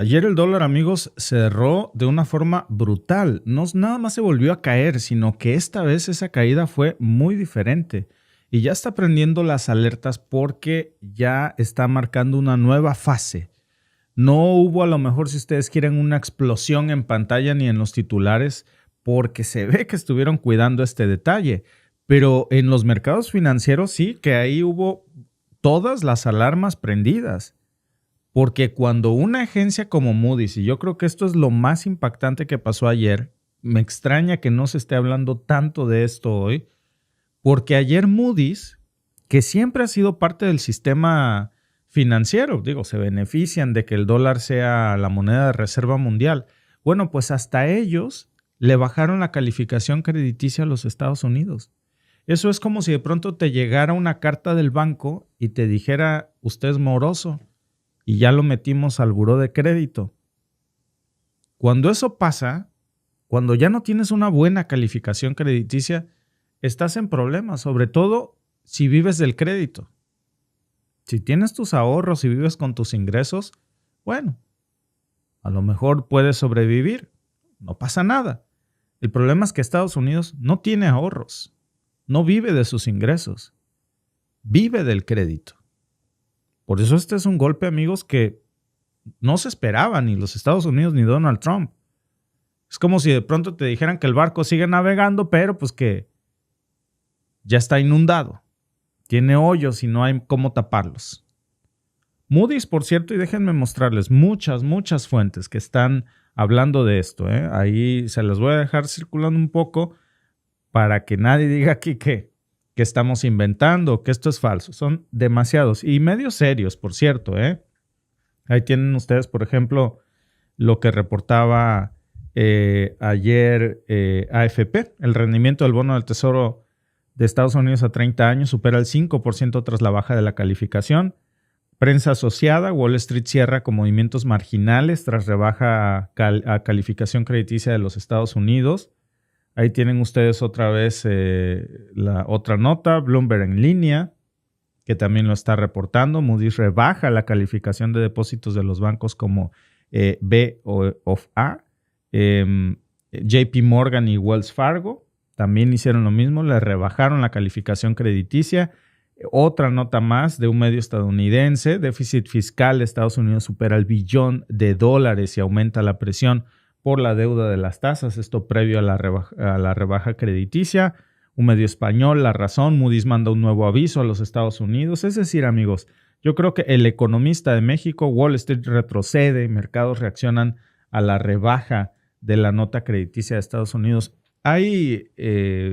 Ayer el dólar, amigos, cerró de una forma brutal. No nada más se volvió a caer, sino que esta vez esa caída fue muy diferente. Y ya está prendiendo las alertas porque ya está marcando una nueva fase. No hubo, a lo mejor, si ustedes quieren, una explosión en pantalla ni en los titulares, porque se ve que estuvieron cuidando este detalle. Pero en los mercados financieros sí, que ahí hubo todas las alarmas prendidas. Porque cuando una agencia como Moody's, y yo creo que esto es lo más impactante que pasó ayer, me extraña que no se esté hablando tanto de esto hoy, porque ayer Moody's, que siempre ha sido parte del sistema financiero, se benefician de que el dólar sea la moneda de reserva mundial. Bueno, pues hasta ellos le bajaron la calificación crediticia a los Estados Unidos. Eso es como si de pronto te llegara una carta del banco y te dijera, usted es moroso, y ya lo metimos al buró de crédito. Cuando eso pasa, cuando ya no tienes una buena calificación crediticia, estás en problemas, sobre todo si vives del crédito. Si tienes tus ahorros y vives con tus ingresos, bueno, a lo mejor puedes sobrevivir, no pasa nada. El problema es que Estados Unidos no tiene ahorros, no vive de sus ingresos, vive del crédito. Por eso este es un golpe, amigos, que no se esperaba ni los Estados Unidos ni Donald Trump. Es como si de pronto te dijeran que el barco sigue navegando, pero pues que ya está inundado. Tiene hoyos y no hay cómo taparlos. Moody's, por cierto, y déjenme mostrarles muchas fuentes que están hablando de esto. Ahí se las voy a dejar circulando un poco para que nadie diga aquí que estamos inventando, que esto es falso. Son demasiados y medios serios, por cierto. Ahí tienen ustedes, por ejemplo, lo que reportaba ayer AFP. El rendimiento del bono del Tesoro de Estados Unidos a 30 años supera el 5% tras la baja de la calificación. Prensa asociada, Wall Street cierra con movimientos marginales tras rebaja a calificación crediticia de los Estados Unidos. Ahí tienen ustedes otra vez la otra nota, Bloomberg en línea, que también lo está reportando. Moody's rebaja la calificación de depósitos de los bancos como B of A. JP Morgan y Wells Fargo también hicieron lo mismo, le rebajaron la calificación crediticia. Otra nota más de un medio estadounidense, déficit fiscal de Estados Unidos supera el $1 billón y aumenta la presión por la deuda de las tasas, esto previo a la rebaja crediticia. Un medio español, La Razón, Moody's manda un nuevo aviso a los Estados Unidos. Es decir, amigos, yo creo que El Economista de México, Wall Street retrocede, mercados reaccionan a la rebaja de la nota crediticia de Estados Unidos. Hay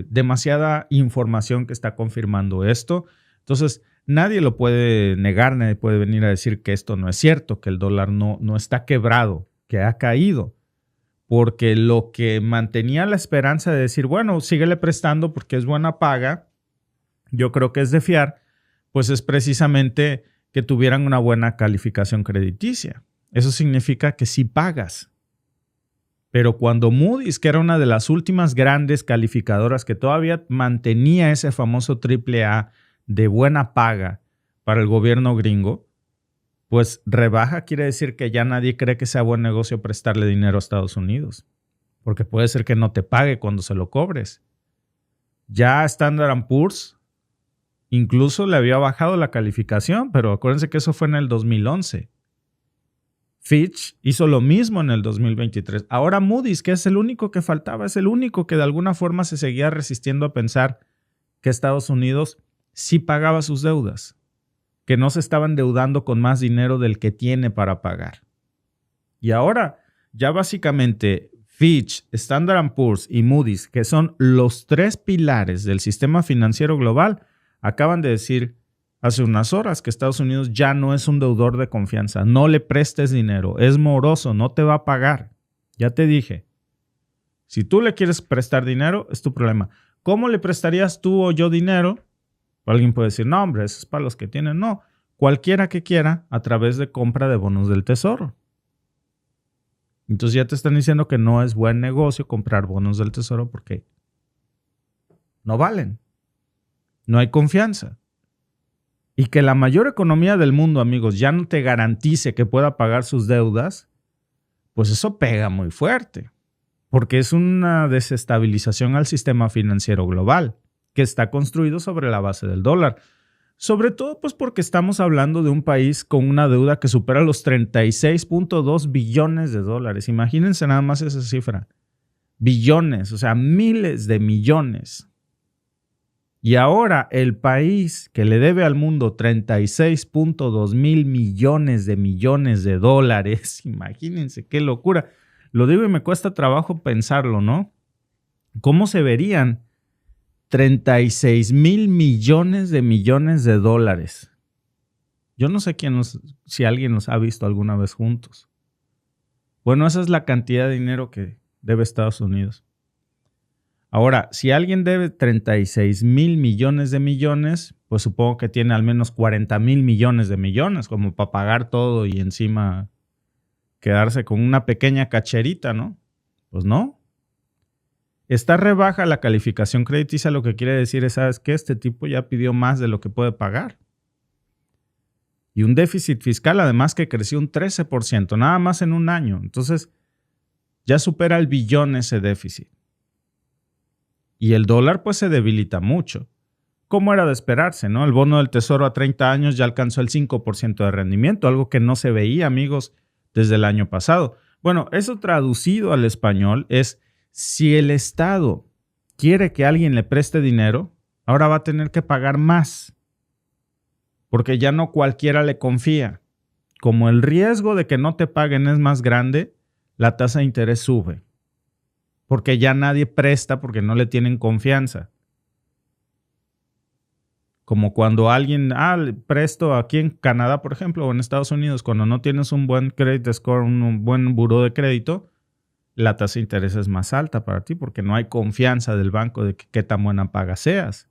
demasiada información que está confirmando esto. Entonces, nadie lo puede negar, nadie puede venir a decir que esto no es cierto, que el dólar no está quebrado, que ha caído. Porque lo que mantenía la esperanza de decir, bueno, síguele prestando porque es buena paga, yo creo que es de fiar, pues es precisamente que tuvieran una buena calificación crediticia. Eso significa que sí pagas. Pero cuando Moody's, que era una de las últimas grandes calificadoras que todavía mantenía ese famoso AAA de buena paga para el gobierno gringo, pues rebaja, quiere decir que ya nadie cree que sea buen negocio prestarle dinero a Estados Unidos, porque puede ser que no te pague cuando se lo cobres. Ya Standard & Poor's incluso le había bajado la calificación, pero acuérdense que eso fue en el 2011. Fitch hizo lo mismo en el 2023. Ahora Moody's, que es el único que faltaba, es el único que de alguna forma se seguía resistiendo a pensar que Estados Unidos sí pagaba sus deudas, que no se estaba endeudando con más dinero del que tiene para pagar. Y ahora ya básicamente Fitch, Standard & Poor's y Moody's, que son los tres pilares del sistema financiero global, acaban de decir hace unas horas que Estados Unidos ya no es un deudor de confianza. No le prestes dinero, es moroso, no te va a pagar. Ya te dije, si tú le quieres prestar dinero, es tu problema. ¿Cómo le prestarías tú o yo dinero? Alguien puede decir, no, hombre, eso es para los que tienen. No, cualquiera que quiera a través de compra de bonos del tesoro. Entonces ya te están diciendo que no es buen negocio comprar bonos del tesoro porque no valen. No hay confianza. Y que la mayor economía del mundo, amigos, ya no te garantice que pueda pagar sus deudas, pues eso pega muy fuerte, porque es una desestabilización al sistema financiero global que está construido sobre la base del dólar. Sobre todo pues porque estamos hablando de un país con una deuda que supera los 36.2 billones de dólares. Imagínense nada más esa cifra. Billones, o sea, miles de millones. Y ahora el país que le debe al mundo 36.2 mil millones de dólares, imagínense qué locura. Lo digo y me cuesta trabajo pensarlo, ¿no? ¿Cómo se verían 36 mil millones de dólares? Yo no sé si alguien los ha visto alguna vez juntos. Bueno, esa es la cantidad de dinero que debe Estados Unidos. Ahora, si alguien debe 36 mil millones, pues supongo que tiene al menos 40 mil millones, como para pagar todo y encima quedarse con una pequeña cacherita, ¿no? Pues no. Está rebaja la calificación crediticia, lo que quiere decir es, ¿sabes qué? Este tipo ya pidió más de lo que puede pagar. Y un déficit fiscal, además, que creció un 13%, nada más en un año. Entonces, ya supera el billón ese déficit. Y el dólar pues se debilita mucho. Como era de esperarse, ¿no? El bono del Tesoro a 30 años ya alcanzó el 5% de rendimiento, algo que no se veía, amigos, desde el año pasado. Bueno, eso traducido al español es, si el Estado quiere que alguien le preste dinero, ahora va a tener que pagar más, porque ya no cualquiera le confía. Como el riesgo de que no te paguen es más grande, la tasa de interés sube. Porque ya nadie presta porque no le tienen confianza. Como cuando alguien, presto aquí en Canadá, por ejemplo, o en Estados Unidos, cuando no tienes un buen credit score, un buen buró de crédito, la tasa de interés es más alta para ti porque no hay confianza del banco de que qué tan buena paga seas.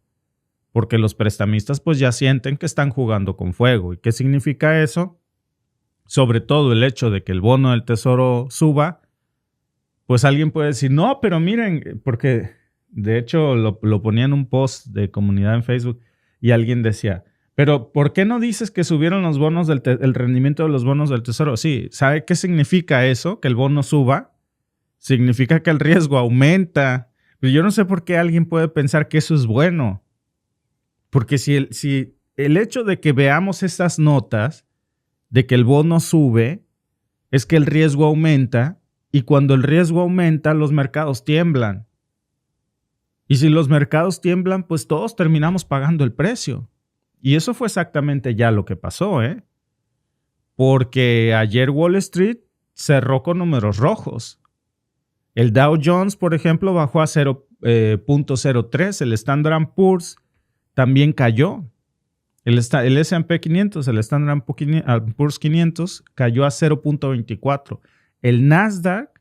Porque los prestamistas pues ya sienten que están jugando con fuego. ¿Y qué significa eso? Sobre todo el hecho de que el bono del Tesoro suba, pues alguien puede decir, no, pero miren, porque de hecho lo ponía en un post de comunidad en Facebook y alguien decía, pero ¿por qué no dices que subieron los bonos el rendimiento de los bonos del Tesoro? Sí, ¿sabe qué significa eso? Que el bono suba. Significa que el riesgo aumenta. Pero yo no sé por qué alguien puede pensar que eso es bueno. Porque si el hecho de que veamos estas notas de que el bono sube es que el riesgo aumenta. Y cuando el riesgo aumenta, los mercados tiemblan. Y si los mercados tiemblan, pues todos terminamos pagando el precio. Y eso fue exactamente ya lo que pasó, ¿eh? Porque ayer Wall Street cerró con números rojos. El Dow Jones, por ejemplo, bajó a 0.03. El Standard & Poor's también cayó. El S&P 500, el Standard & Poor's 500, cayó a 0.24. El Nasdaq,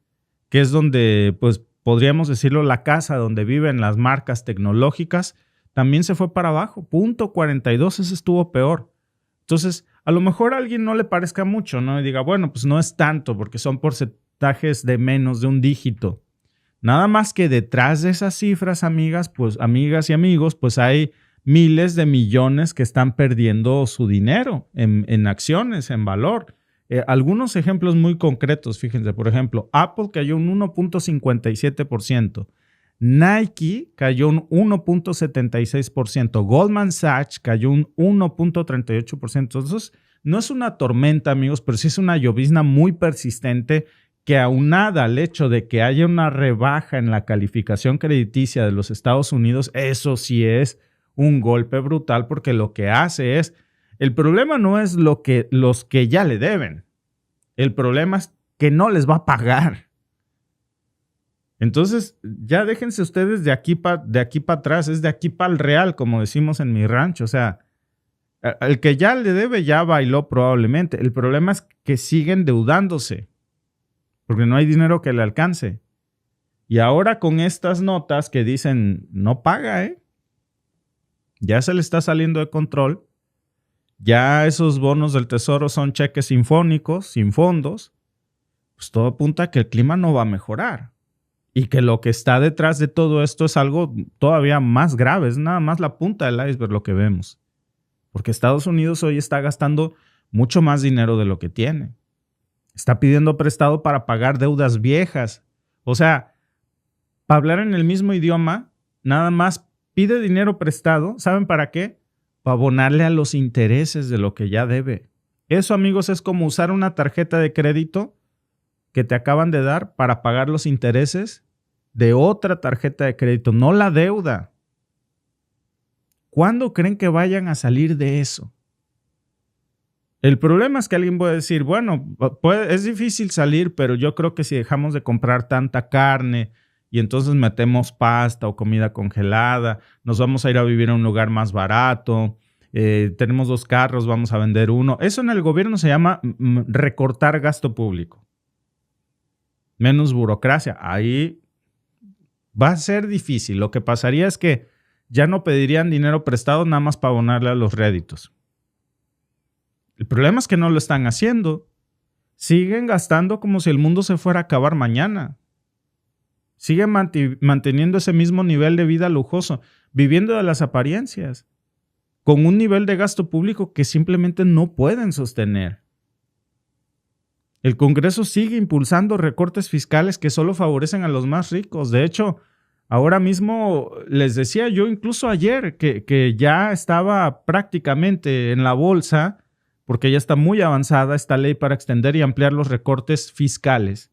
que es donde, pues podríamos decirlo, la casa donde viven las marcas tecnológicas, también se fue para abajo, 0.42, ese estuvo peor. Entonces, a lo mejor a alguien no le parezca mucho, ¿no? Y diga, bueno, pues no es tanto porque son porcentajes de menos de un dígito. Nada más que detrás de esas cifras, amigas y amigos, pues hay miles de millones que están perdiendo su dinero en acciones, en valor. Algunos ejemplos muy concretos, fíjense, por ejemplo, Apple cayó un 1.57%, Nike cayó un 1.76%, Goldman Sachs cayó un 1.38%. Entonces, no es una tormenta, amigos, pero sí es una llovizna muy persistente que, aunada al hecho de que haya una rebaja en la calificación crediticia de los Estados Unidos, eso sí es un golpe brutal porque lo que hace es, el problema no es los que ya le deben. El problema es que no les va a pagar. Entonces, ya déjense ustedes de aquí para atrás, es de aquí para el real, como decimos en mi rancho. O sea, el que ya le debe ya bailó probablemente. El problema es que siguen endeudándose porque no hay dinero que le alcance. Y ahora con estas notas que dicen no paga, ya se le está saliendo de control. Ya esos bonos del Tesoro son cheques sinfónicos, sin fondos. Pues todo apunta a que el clima no va a mejorar. Y que lo que está detrás de todo esto es algo todavía más grave. Es nada más la punta del iceberg lo que vemos. Porque Estados Unidos hoy está gastando mucho más dinero de lo que tiene. Está pidiendo prestado para pagar deudas viejas. O sea, para hablar en el mismo idioma, nada más pide dinero prestado. ¿Saben para qué? Para abonarle a los intereses de lo que ya debe. Eso, amigos, es como usar una tarjeta de crédito que te acaban de dar para pagar los intereses de otra tarjeta de crédito, no la deuda. ¿Cuándo creen que vayan a salir de eso? El problema es que alguien puede decir, bueno, es difícil salir, pero yo creo que si dejamos de comprar tanta carne y entonces metemos pasta o comida congelada, nos vamos a ir a vivir a un lugar más barato, tenemos 2 carros, vamos a vender uno. Eso en el gobierno se llama recortar gasto público. Menos burocracia. Ahí va a ser difícil. Lo que pasaría es que ya no pedirían dinero prestado nada más para abonarle a los réditos. El problema es que no lo están haciendo. Siguen gastando como si el mundo se fuera a acabar mañana. Siguen manteniendo ese mismo nivel de vida lujoso, viviendo de las apariencias, con un nivel de gasto público que simplemente no pueden sostener. El Congreso sigue impulsando recortes fiscales que solo favorecen a los más ricos. De hecho, ahora mismo les decía yo incluso ayer que ya estaba prácticamente en la bolsa, porque ya está muy avanzada esta ley para extender y ampliar los recortes fiscales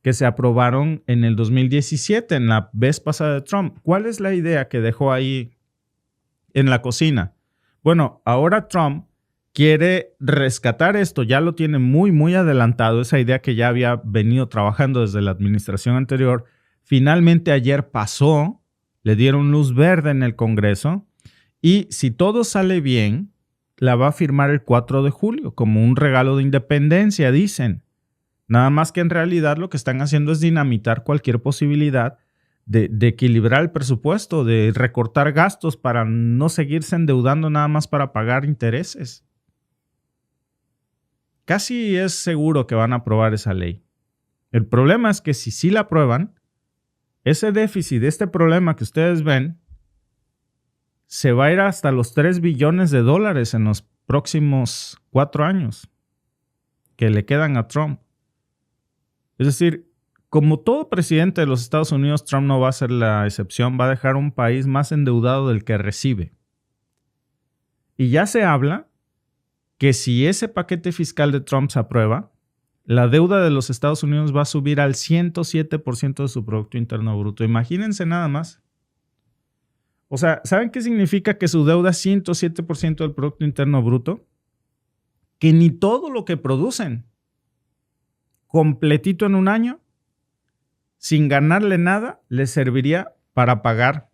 que se aprobaron en el 2017, en la vez pasada de Trump. ¿Cuál es la idea que dejó ahí en la cocina? Bueno, ahora Trump quiere rescatar esto, ya lo tiene muy, muy adelantado, esa idea que ya había venido trabajando desde la administración anterior. Finalmente ayer pasó, le dieron luz verde en el Congreso y si todo sale bien, la va a firmar el 4 de julio como un regalo de independencia, dicen. Nada más que en realidad lo que están haciendo es dinamitar cualquier posibilidad de equilibrar el presupuesto, de recortar gastos para no seguirse endeudando nada más para pagar intereses. Casi es seguro que van a aprobar esa ley. El problema es que si sí la aprueban, ese déficit, este problema que ustedes ven, se va a ir hasta los 3 billones de dólares en los próximos 4 años que le quedan a Trump. Es decir, como todo presidente de los Estados Unidos, Trump no va a ser la excepción, va a dejar un país más endeudado del que recibe. Y ya se habla que si ese paquete fiscal de Trump se aprueba, la deuda de los Estados Unidos va a subir al 107% de su Producto Interno Bruto. Imagínense nada más. O sea, ¿saben qué significa que su deuda es 107% del Producto Interno Bruto? Que ni todo lo que producen completito en un año, sin ganarle nada, les serviría para pagar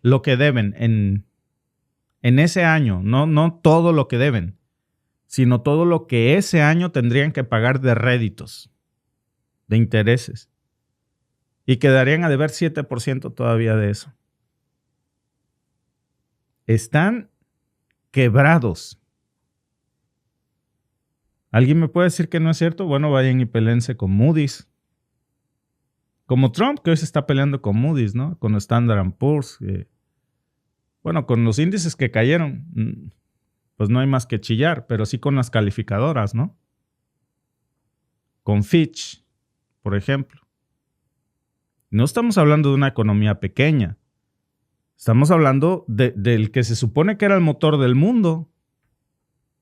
lo que deben en ese año. No todo lo que deben, sino todo lo que ese año tendrían que pagar de réditos, de intereses. Y quedarían a deber 7% todavía de eso. Están quebrados. ¿Alguien me puede decir que no es cierto? Bueno, vayan y pelense con Moody's. Como Trump, que hoy se está peleando con Moody's, ¿no? Con Standard & Poor's. Bueno, con los índices que cayeron, pues no hay más que chillar, pero sí con las calificadoras, ¿no? Con Fitch, por ejemplo. No estamos hablando de una economía pequeña. Estamos hablando del que se supone que era el motor del mundo.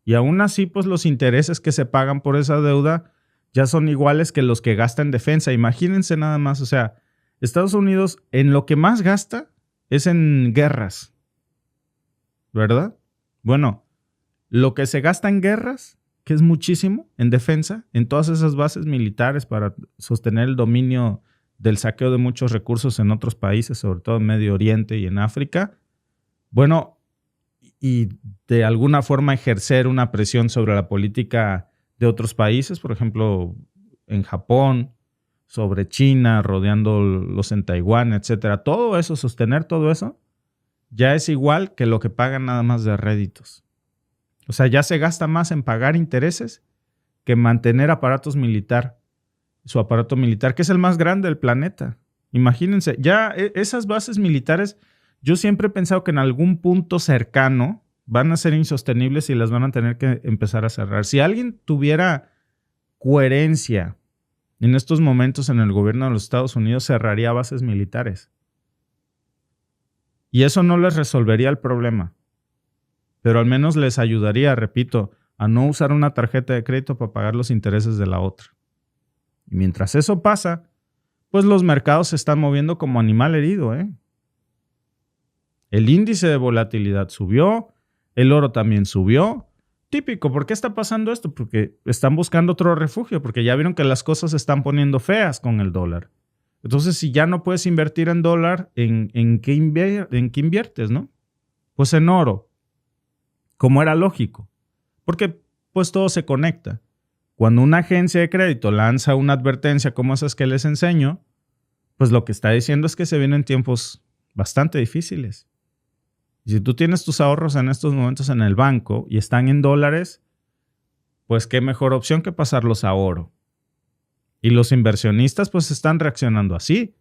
Y aún así, pues los intereses que se pagan por esa deuda ya son iguales que los que gasta en defensa. Imagínense nada más, o sea, Estados Unidos en lo que más gasta es en guerras, ¿verdad? Bueno, lo que se gasta en guerras, que es muchísimo, en defensa, en todas esas bases militares para sostener el dominio del saqueo de muchos recursos en otros países, sobre todo en Medio Oriente y en África, bueno, y de alguna forma ejercer una presión sobre la política de otros países, por ejemplo, en Japón, sobre China, rodeándolos en Taiwán, etcétera. Todo eso, sostener todo eso, ya es igual que lo que pagan nada más de réditos. O sea, ya se gasta más en pagar intereses que en mantener su aparato militar, que es el más grande del planeta. Imagínense, ya esas bases militares, yo siempre he pensado que en algún punto cercano van a ser insostenibles y las van a tener que empezar a cerrar. Si alguien tuviera coherencia en estos momentos en el gobierno de los Estados Unidos cerraría bases militares. Y eso no les resolvería el problema, pero al menos les ayudaría, repito, a no usar una tarjeta de crédito para pagar los intereses de la otra. Y mientras eso pasa, pues los mercados se están moviendo como animal herido, ¿eh? El índice de volatilidad subió, el oro también subió. Típico, ¿por qué está pasando esto? Porque están buscando otro refugio, porque ya vieron que las cosas se están poniendo feas con el dólar. Entonces, si ya no puedes invertir en dólar, ¿en qué inviertes, no? Pues en oro, como era lógico, porque pues todo se conecta. Cuando una agencia de crédito lanza una advertencia como esas que les enseño, pues lo que está diciendo es que se vienen tiempos bastante difíciles. Y si tú tienes tus ahorros en estos momentos en el banco y están en dólares, pues qué mejor opción que pasarlos a oro. Y los inversionistas pues están reaccionando así.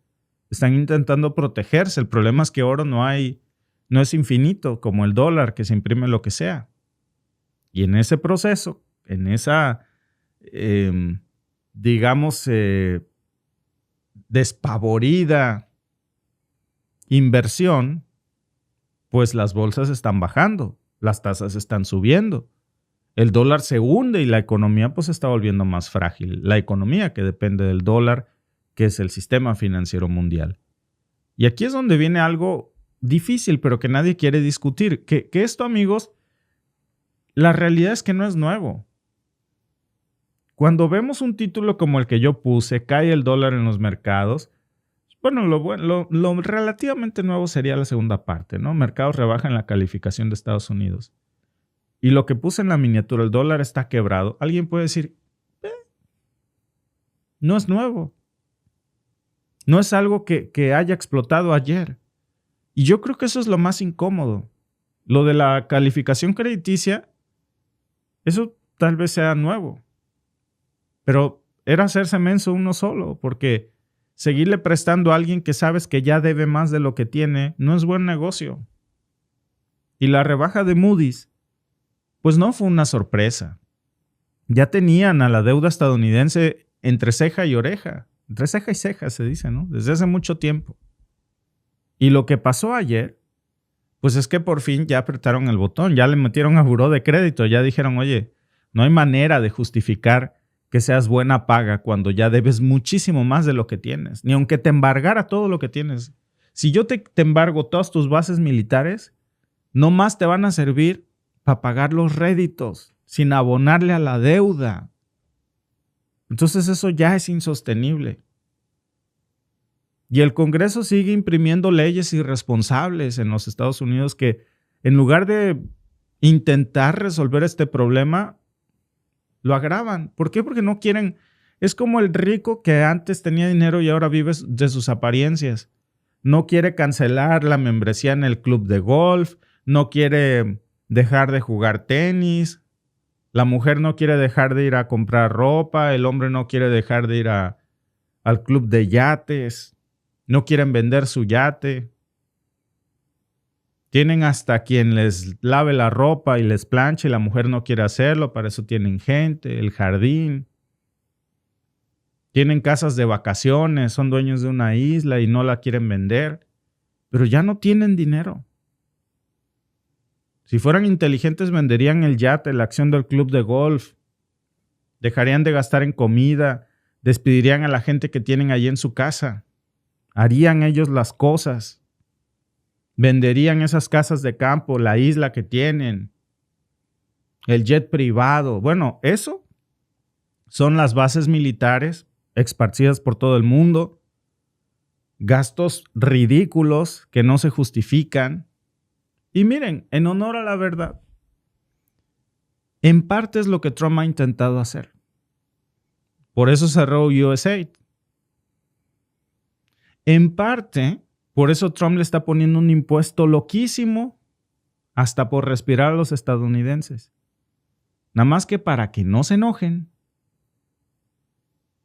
Están intentando protegerse. El problema es que oro no es infinito como el dólar que se imprime lo que sea. Y en ese proceso, en esa, despavorida inversión, pues las bolsas están bajando, las tasas están subiendo, el dólar se hunde y la economía pues se está volviendo más frágil. La economía que depende del dólar, que es el sistema financiero mundial. Y aquí es donde viene algo difícil, pero que nadie quiere discutir. Que esto, amigos, la realidad es que no es nuevo. Cuando vemos un título como el que yo puse, cae el dólar en los mercados, bueno, lo relativamente nuevo sería la segunda parte, ¿no? Mercados rebajan la calificación de Estados Unidos. Y lo que puse en la miniatura, el dólar está quebrado. Alguien puede decir, no es nuevo. No es algo que haya explotado ayer. Y yo creo que eso es lo más incómodo. Lo de la calificación crediticia, eso tal vez sea nuevo. Pero era hacerse menso uno solo, porque seguirle prestando a alguien que sabes que ya debe más de lo que tiene no es buen negocio. Y la rebaja de Moody's, pues no fue una sorpresa. Ya tenían a la deuda estadounidense entre ceja y oreja. Entre ceja y ceja se dice, ¿no? Desde hace mucho tiempo. Y lo que pasó ayer, pues es que por fin ya apretaron el botón, ya le metieron a buró de crédito, ya dijeron, oye, no hay manera de justificar que seas buena paga cuando ya debes muchísimo más de lo que tienes, ni aunque te embargara todo lo que tienes. Si yo te embargo todas tus bases militares, no más te van a servir para pagar los réditos, sin abonarle a la deuda. Entonces eso ya es insostenible. Y el Congreso sigue imprimiendo leyes irresponsables en los Estados Unidos que, en lugar de intentar resolver este problema, lo agravan. ¿Por qué? Porque no quieren. Es como el rico que antes tenía dinero y ahora vive de sus apariencias. No quiere cancelar la membresía en el club de golf, no quiere dejar de jugar tenis, la mujer no quiere dejar de ir a comprar ropa, el hombre no quiere dejar de ir al club de yates, no quieren vender su yate. Tienen hasta quien les lave la ropa y les planche y la mujer no quiere hacerlo, para eso tienen gente, el jardín. Tienen casas de vacaciones, son dueños de una isla y no la quieren vender, pero ya no tienen dinero. Si fueran inteligentes venderían el yate, la acción del club de golf, dejarían de gastar en comida, despedirían a la gente que tienen allí en su casa, harían ellos las cosas. Venderían esas casas de campo, la isla que tienen, el jet privado. Bueno, eso son las bases militares esparcidas por todo el mundo. Gastos ridículos que no se justifican. Y miren, en honor a la verdad, en parte es lo que Trump ha intentado hacer. Por eso cerró USAID. En parte, por eso Trump le está poniendo un impuesto loquísimo hasta por respirar a los estadounidenses. Nada más que para que no se enojen.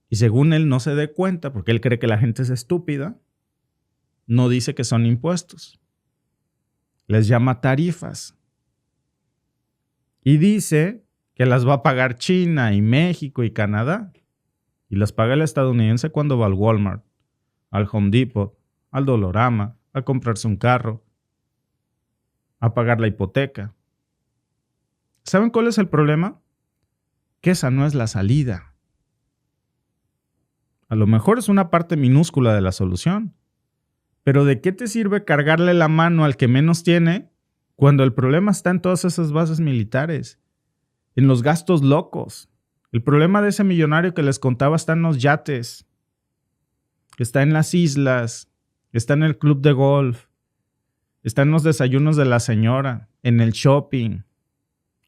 Y según él no se dé cuenta, porque él cree que la gente es estúpida, no dice que son impuestos. Les llama tarifas. Y dice que las va a pagar China y México y Canadá. Y las paga el estadounidense cuando va al Walmart, al Home Depot, al Dolorama, a comprarse un carro, a pagar la hipoteca. ¿Saben cuál es el problema? Que esa no es la salida. A lo mejor es una parte minúscula de la solución. Pero ¿de qué te sirve cargarle la mano al que menos tiene cuando el problema está en todas esas bases militares? En los gastos locos. El problema de ese millonario que les contaba está en los yates, está en las islas, está en el club de golf, está en los desayunos de la señora, en el shopping,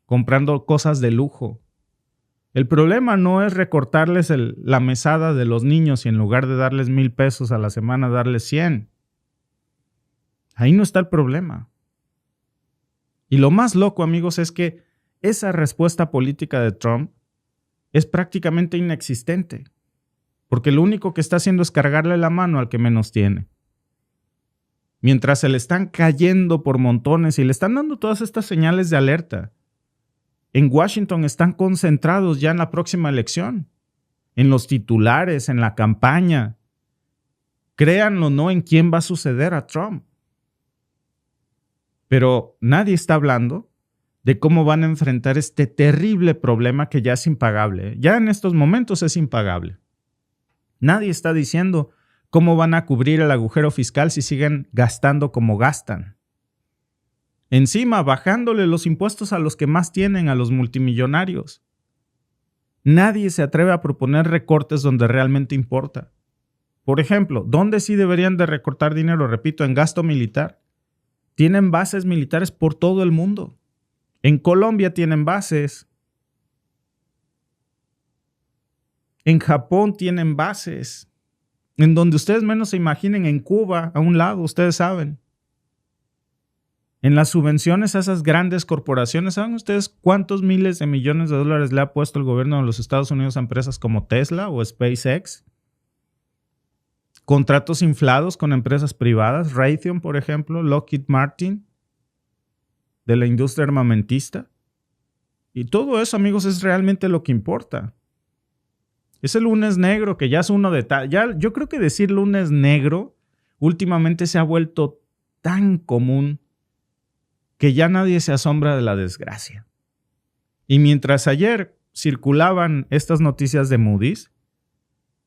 comprando cosas de lujo. El problema no es recortarles la mesada de los niños y en lugar de darles 1,000 pesos a la semana, darles 100. Ahí no está el problema. Y lo más loco, amigos, es que esa respuesta política de Trump es prácticamente inexistente, porque lo único que está haciendo es cargarle la mano al que menos tiene. Mientras se le están cayendo por montones y le están dando todas estas señales de alerta. En Washington están concentrados ya en la próxima elección, en los titulares, en la campaña. Créanlo o no, en quién va a suceder a Trump. Pero nadie está hablando de cómo van a enfrentar este terrible problema que ya es impagable. Ya en estos momentos es impagable. Nadie está diciendo cómo van a cubrir el agujero fiscal si siguen gastando como gastan. Encima, bajándole los impuestos a los que más tienen, a los multimillonarios. Nadie se atreve a proponer recortes donde realmente importa. Por ejemplo, ¿dónde sí deberían de recortar dinero? Repito, en gasto militar. Tienen bases militares por todo el mundo. En Colombia tienen bases. En Japón tienen bases. En donde ustedes menos se imaginen, en Cuba, a un lado, ustedes saben. En las subvenciones a esas grandes corporaciones, ¿saben ustedes cuántos miles de millones de dólares le ha puesto el gobierno de los Estados Unidos a empresas como Tesla o SpaceX? Contratos inflados con empresas privadas, Raytheon, por ejemplo, Lockheed Martin, de la industria armamentista. Y todo eso, amigos, es realmente lo que importa. Es el lunes negro, que ya es uno de tal. Ya, yo creo que decir lunes negro últimamente se ha vuelto tan común que ya nadie se asombra de la desgracia. Y mientras ayer circulaban estas noticias de Moody's,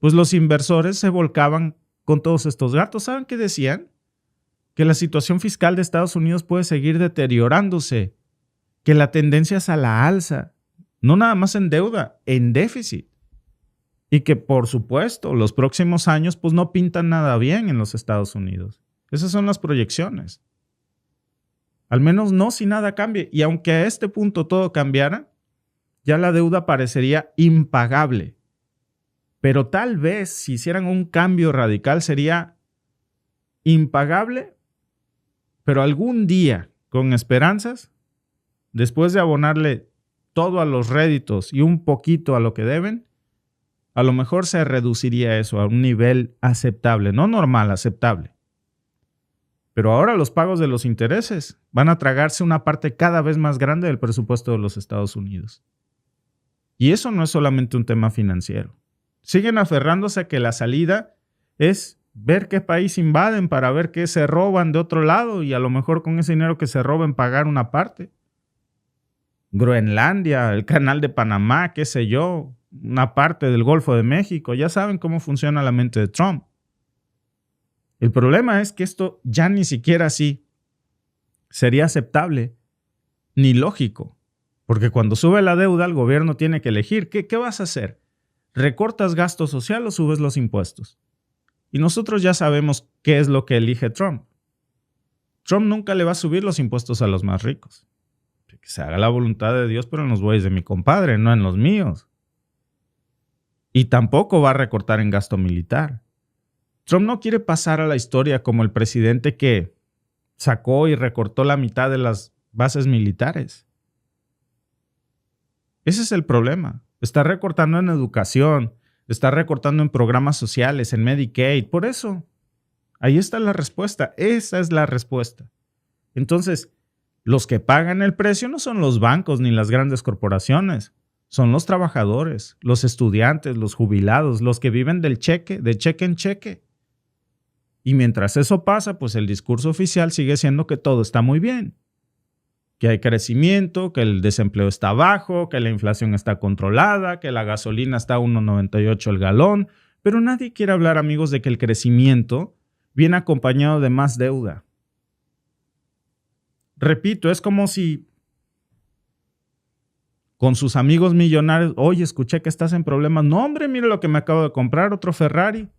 pues los inversores se volcaban con todos estos gatos. ¿Saben qué decían? Que la situación fiscal de Estados Unidos puede seguir deteriorándose, que la tendencia es a la alza, no nada más en deuda, en déficit. Y que, por supuesto, los próximos años pues no pintan nada bien en los Estados Unidos. Esas son las proyecciones. Al menos no si nada cambie. Y aunque a este punto todo cambiara, ya la deuda parecería impagable. Pero tal vez si hicieran un cambio radical sería impagable, pero algún día, con esperanzas, después de abonarle todo a los réditos y un poquito a lo que deben, a lo mejor se reduciría eso a un nivel aceptable, no normal, aceptable. Pero ahora los pagos de los intereses van a tragarse una parte cada vez más grande del presupuesto de los Estados Unidos. Y eso no es solamente un tema financiero. Siguen aferrándose a que la salida es ver qué país invaden para ver qué se roban de otro lado y a lo mejor con ese dinero que se roben pagar una parte. Groenlandia, el canal de Panamá, qué sé yo, una parte del Golfo de México. Ya saben cómo funciona la mente de Trump. El problema es que esto ya ni siquiera así sería aceptable ni lógico. Porque cuando sube la deuda, el gobierno tiene que elegir. ¿Qué vas a hacer? ¿Recortas gasto social o subes los impuestos? Y nosotros ya sabemos qué es lo que elige Trump. Trump nunca le va a subir los impuestos a los más ricos. Que se haga la voluntad de Dios, pero en los bueyes de mi compadre, no en los míos. Y tampoco va a recortar en gasto militar. Trump no quiere pasar a la historia como el presidente que sacó y recortó la mitad de las bases militares. Ese es el problema. Está recortando en educación, está recortando en programas sociales, en Medicaid. Por eso, ahí está la respuesta. Esa es la respuesta. Entonces, Los que pagan el precio no son los bancos ni las grandes corporaciones. Son los trabajadores, los estudiantes, los jubilados, los que viven del cheque, de cheque en cheque. Y mientras eso pasa, pues el discurso oficial sigue siendo que todo está muy bien. Que hay crecimiento, que el desempleo está bajo, que la inflación está controlada, que la gasolina está a 1.98 el galón. Pero nadie quiere hablar, amigos, de que el crecimiento viene acompañado de más deuda. Repito, es como si con sus amigos millonarios, oye, escuché que estás en problemas. No, hombre, mira lo que me acabo de comprar, otro Ferrari.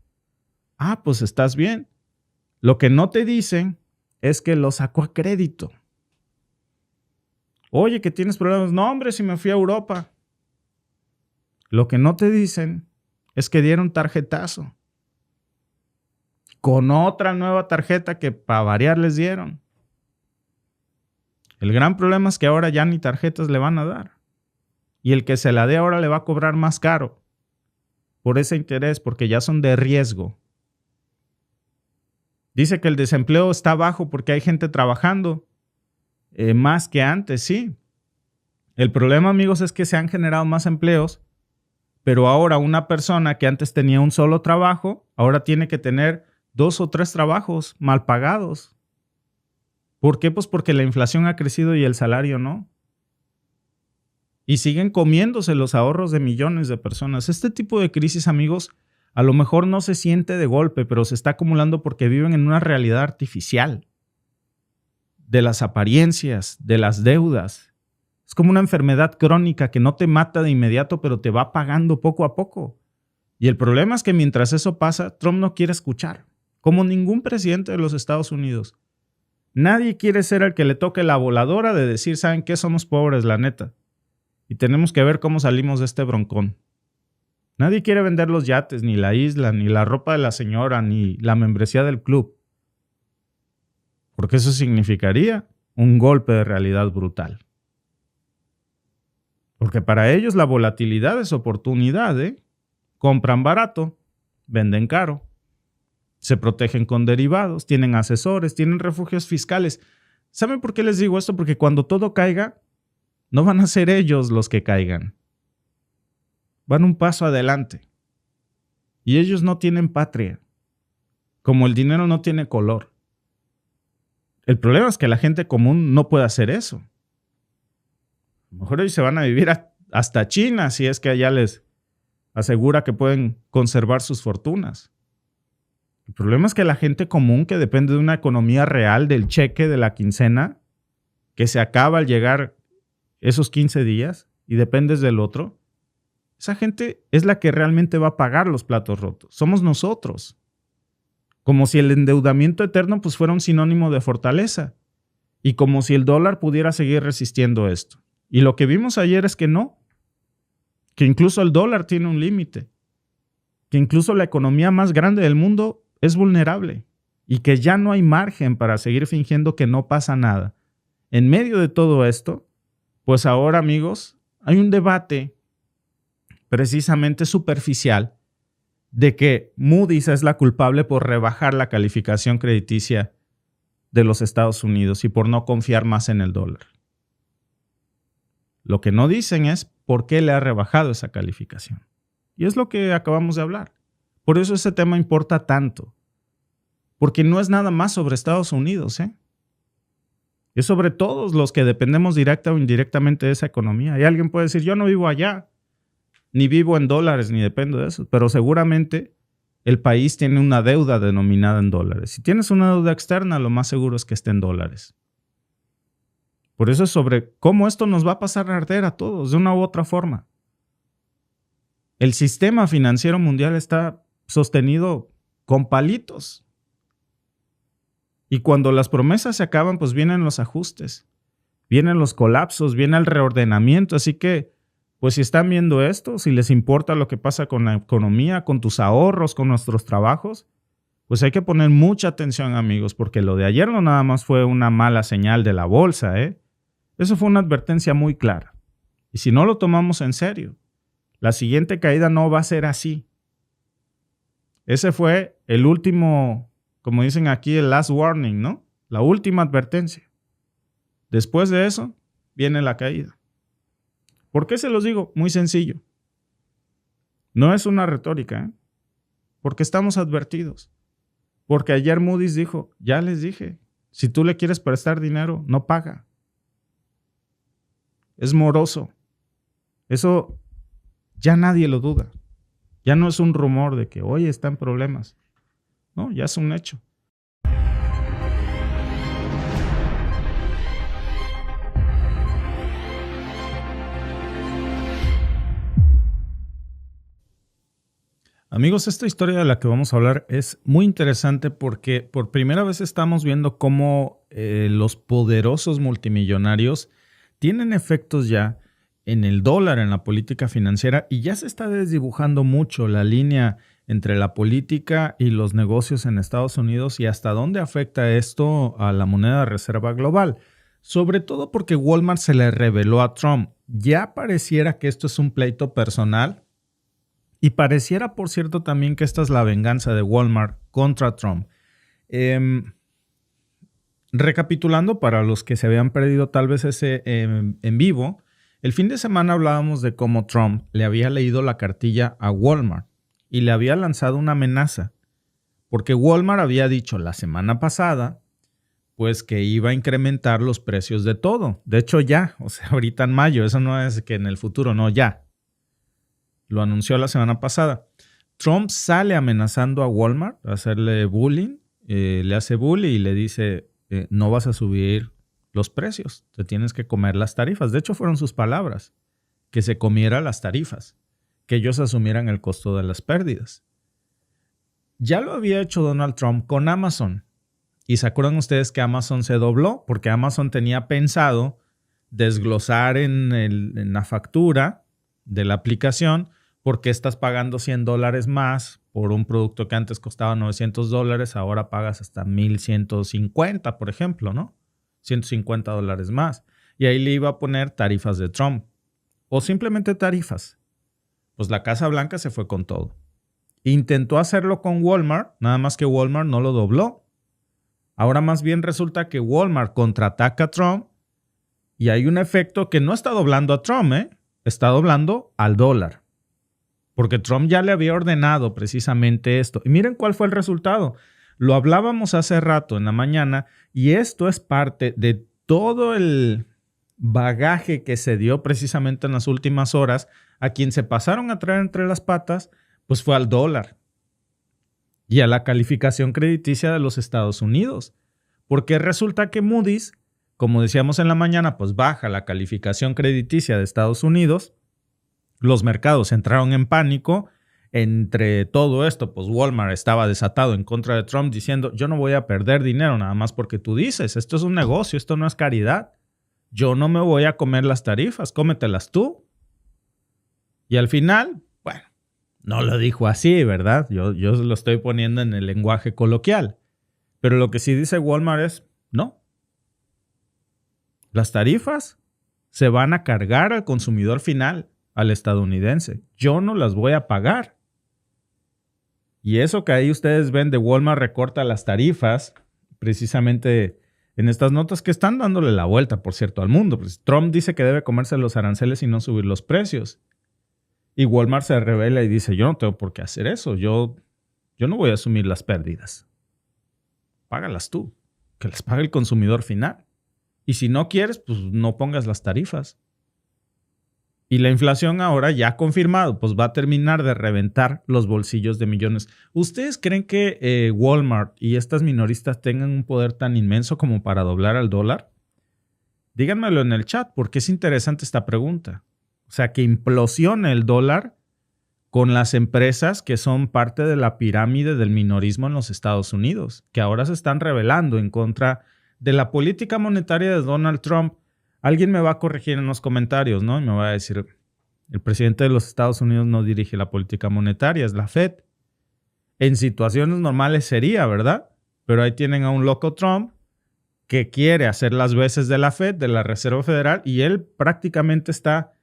Ah, pues estás bien. Lo que no te dicen es que lo sacó a crédito. Oye, que tienes problemas. No, hombre, si me fui a Europa. Lo que no te dicen es que dieron tarjetazo. Con otra nueva tarjeta que para variar les dieron. El gran problema es que ahora ya ni tarjetas le van a dar. Y el que se la dé ahora le va a cobrar más caro por ese interés, porque ya son de riesgo. Dice que el desempleo está bajo porque hay gente trabajando más que antes, sí. El problema, amigos, es que se han generado más empleos, pero ahora una persona que antes tenía un solo trabajo, ahora tiene que tener 2 o 3 trabajos mal pagados. ¿Por qué? Pues porque la inflación ha crecido y el salario no. Y siguen comiéndose los ahorros de millones de personas. Este tipo de crisis, amigos, a lo mejor no se siente de golpe, pero se está acumulando porque viven en una realidad artificial. De las apariencias, de las deudas. Es como una enfermedad crónica que no te mata de inmediato, pero te va pagando poco a poco. Y el problema es que mientras eso pasa, Trump no quiere escuchar. Como ningún presidente de los Estados Unidos. Nadie quiere ser el que le toque la voladora de decir, ¿saben qué? Somos pobres, la neta. Y tenemos que ver cómo salimos de este broncón. Nadie quiere vender los yates, ni la isla, ni la ropa de la señora, ni la membresía del club. Porque eso significaría un golpe de realidad brutal. Porque para ellos la volatilidad es oportunidad, ¿eh? Compran barato, venden caro. Se protegen con derivados, tienen asesores, tienen refugios fiscales. ¿Saben por qué les digo esto? Porque cuando todo caiga, no van a ser ellos los que caigan. Van un paso adelante. Y ellos no tienen patria. Como el dinero no tiene color. El problema es que la gente común no puede hacer eso. A lo mejor ellos se van a vivir hasta China si es que allá les asegura que pueden conservar sus fortunas. El problema es que la gente común que depende de una economía real, del cheque, de la quincena, que se acaba al llegar esos 15 días y dependes del otro, esa gente es la que realmente va a pagar los platos rotos. Somos nosotros. Como si el endeudamiento eterno pues fuera un sinónimo de fortaleza y como si el dólar pudiera seguir resistiendo esto. Y lo que vimos ayer es que no, que incluso el dólar tiene un límite, que incluso la economía más grande del mundo es vulnerable y que ya no hay margen para seguir fingiendo que no pasa nada. En medio de todo esto, pues ahora, amigos, hay un debate precisamente superficial de que Moody's es la culpable por rebajar la calificación crediticia de los Estados Unidos y por no confiar más en el dólar. Lo que no dicen es por qué le ha rebajado esa calificación. Y es lo que acabamos de hablar. Por eso ese tema importa tanto. Porque no es nada más sobre Estados Unidos, ¿eh? Es sobre todos los que dependemos directa o indirectamente de esa economía. Y alguien puede decir, yo no vivo allá, ni vivo en dólares, ni dependo de eso. Pero seguramente el país tiene una deuda denominada en dólares. Si tienes una deuda externa, lo más seguro es que esté en dólares. Por eso es sobre cómo esto nos va a pasar a arder a todos, de una u otra forma. El sistema financiero mundial está sostenido con palitos. Y cuando las promesas se acaban, pues vienen los ajustes, vienen los colapsos, viene el reordenamiento. Así que, pues si están viendo esto, si les importa lo que pasa con la economía, con tus ahorros, con nuestros trabajos, pues hay que poner mucha atención, amigos, porque lo de ayer no nada más fue una mala señal de la bolsa, ¿eh? Eso fue una advertencia muy clara. Y si no lo tomamos en serio, la siguiente caída no va a ser así. Ese fue el último, como dicen aquí, el last warning, ¿no? La última advertencia. Después de eso, viene la caída. ¿Por qué se los digo? Muy sencillo. No es una retórica, ¿eh? Porque estamos advertidos. Porque ayer Moody's dijo, ya les dije, si tú le quieres prestar dinero, no paga. Es moroso. Eso ya nadie lo duda. Ya no es un rumor de que, oye, está en problemas. No, ya es un hecho. Amigos, esta historia de la que vamos a hablar es muy interesante porque por primera vez estamos viendo cómo los poderosos multimillonarios tienen efectos ya en el dólar, en la política financiera, y ya se está desdibujando mucho la línea entre la política y los negocios en Estados Unidos y hasta dónde afecta esto a la moneda de reserva global. Sobre todo porque Walmart se le reveló a Trump. Ya pareciera que esto es un pleito personal. Y pareciera, por cierto, también que esta es la venganza de Walmart contra Trump. Recapitulando, para los que se habían perdido tal vez ese en vivo, el fin de semana hablábamos de cómo Trump le había leído la cartilla a Walmart y le había lanzado una amenaza. Porque Walmart había dicho la semana pasada, pues que iba a incrementar los precios de todo. De hecho ya, o sea, ahorita en mayo, eso no es que en el futuro, no, ya. Lo anunció la semana pasada. Trump sale amenazando a Walmart a hacerle bullying, le hace bullying y le dice, no vas a subir los precios, te tienes que comer las tarifas. De hecho, fueron sus palabras, que se comiera las tarifas, que ellos asumieran el costo de las pérdidas. Ya lo había hecho Donald Trump con Amazon. Y se acuerdan ustedes que Amazon se dobló, porque Amazon tenía pensado desglosar en la factura de la aplicación porque estás pagando $100 más por un producto que antes costaba $900, ahora pagas hasta $1,150, por ejemplo, ¿no? $150 más. Y ahí le iba a poner tarifas de Trump o simplemente tarifas. Pues la Casa Blanca se fue con todo. Intentó hacerlo con Walmart, nada más que Walmart no lo dobló. Ahora más bien resulta que Walmart contraataca a Trump y hay un efecto que no está doblando a Trump, está doblando al dólar. Porque Trump ya le había ordenado precisamente esto. Y miren cuál fue el resultado. Lo hablábamos hace rato en la mañana y esto es parte de todo el bagaje que se dio precisamente en las últimas horas. A quien se pasaron a traer entre las patas, pues fue al dólar y a la calificación crediticia de los Estados Unidos. Porque resulta que Moody's, como decíamos en la mañana, pues baja la calificación crediticia de Estados Unidos. Los mercados entraron en pánico. Entre todo esto, pues Walmart estaba desatado en contra de Trump diciendo, yo no voy a perder dinero nada más porque tú dices, esto es un negocio, esto no es caridad. Yo no me voy a comer las tarifas, cómetelas tú. Y al final, bueno, no lo dijo así, ¿verdad? Yo lo estoy poniendo en el lenguaje coloquial. Pero lo que sí dice Walmart es, no. Las tarifas se van a cargar al consumidor final, al estadounidense. Yo no las voy a pagar. Y eso que ahí ustedes ven de Walmart recorta las tarifas, precisamente en estas notas que están dándole la vuelta, por cierto, al mundo. Pues Trump dice que debe comerse los aranceles y no subir los precios. Y Walmart se revela y dice, yo no tengo por qué hacer eso. Yo no voy a asumir las pérdidas. Págalas tú, que las pague el consumidor final. Y si no quieres, pues no pongas las tarifas. Y la inflación ahora ya confirmado, pues va a terminar de reventar los bolsillos de millones. ¿Ustedes creen que Walmart y estas minoristas tengan un poder tan inmenso como para doblar al dólar? Díganmelo en el chat, porque es interesante esta pregunta. O sea, que implosione el dólar con las empresas que son parte de la pirámide del minorismo en los Estados Unidos, que ahora se están rebelando en contra de la política monetaria de Donald Trump. Alguien me va a corregir en los comentarios, ¿no? Y me va a decir, el presidente de los Estados Unidos no dirige la política monetaria, es la Fed. En situaciones normales sería, ¿verdad? Pero ahí tienen a un loco Trump que quiere hacer las veces de la Fed, de la Reserva Federal, y él prácticamente está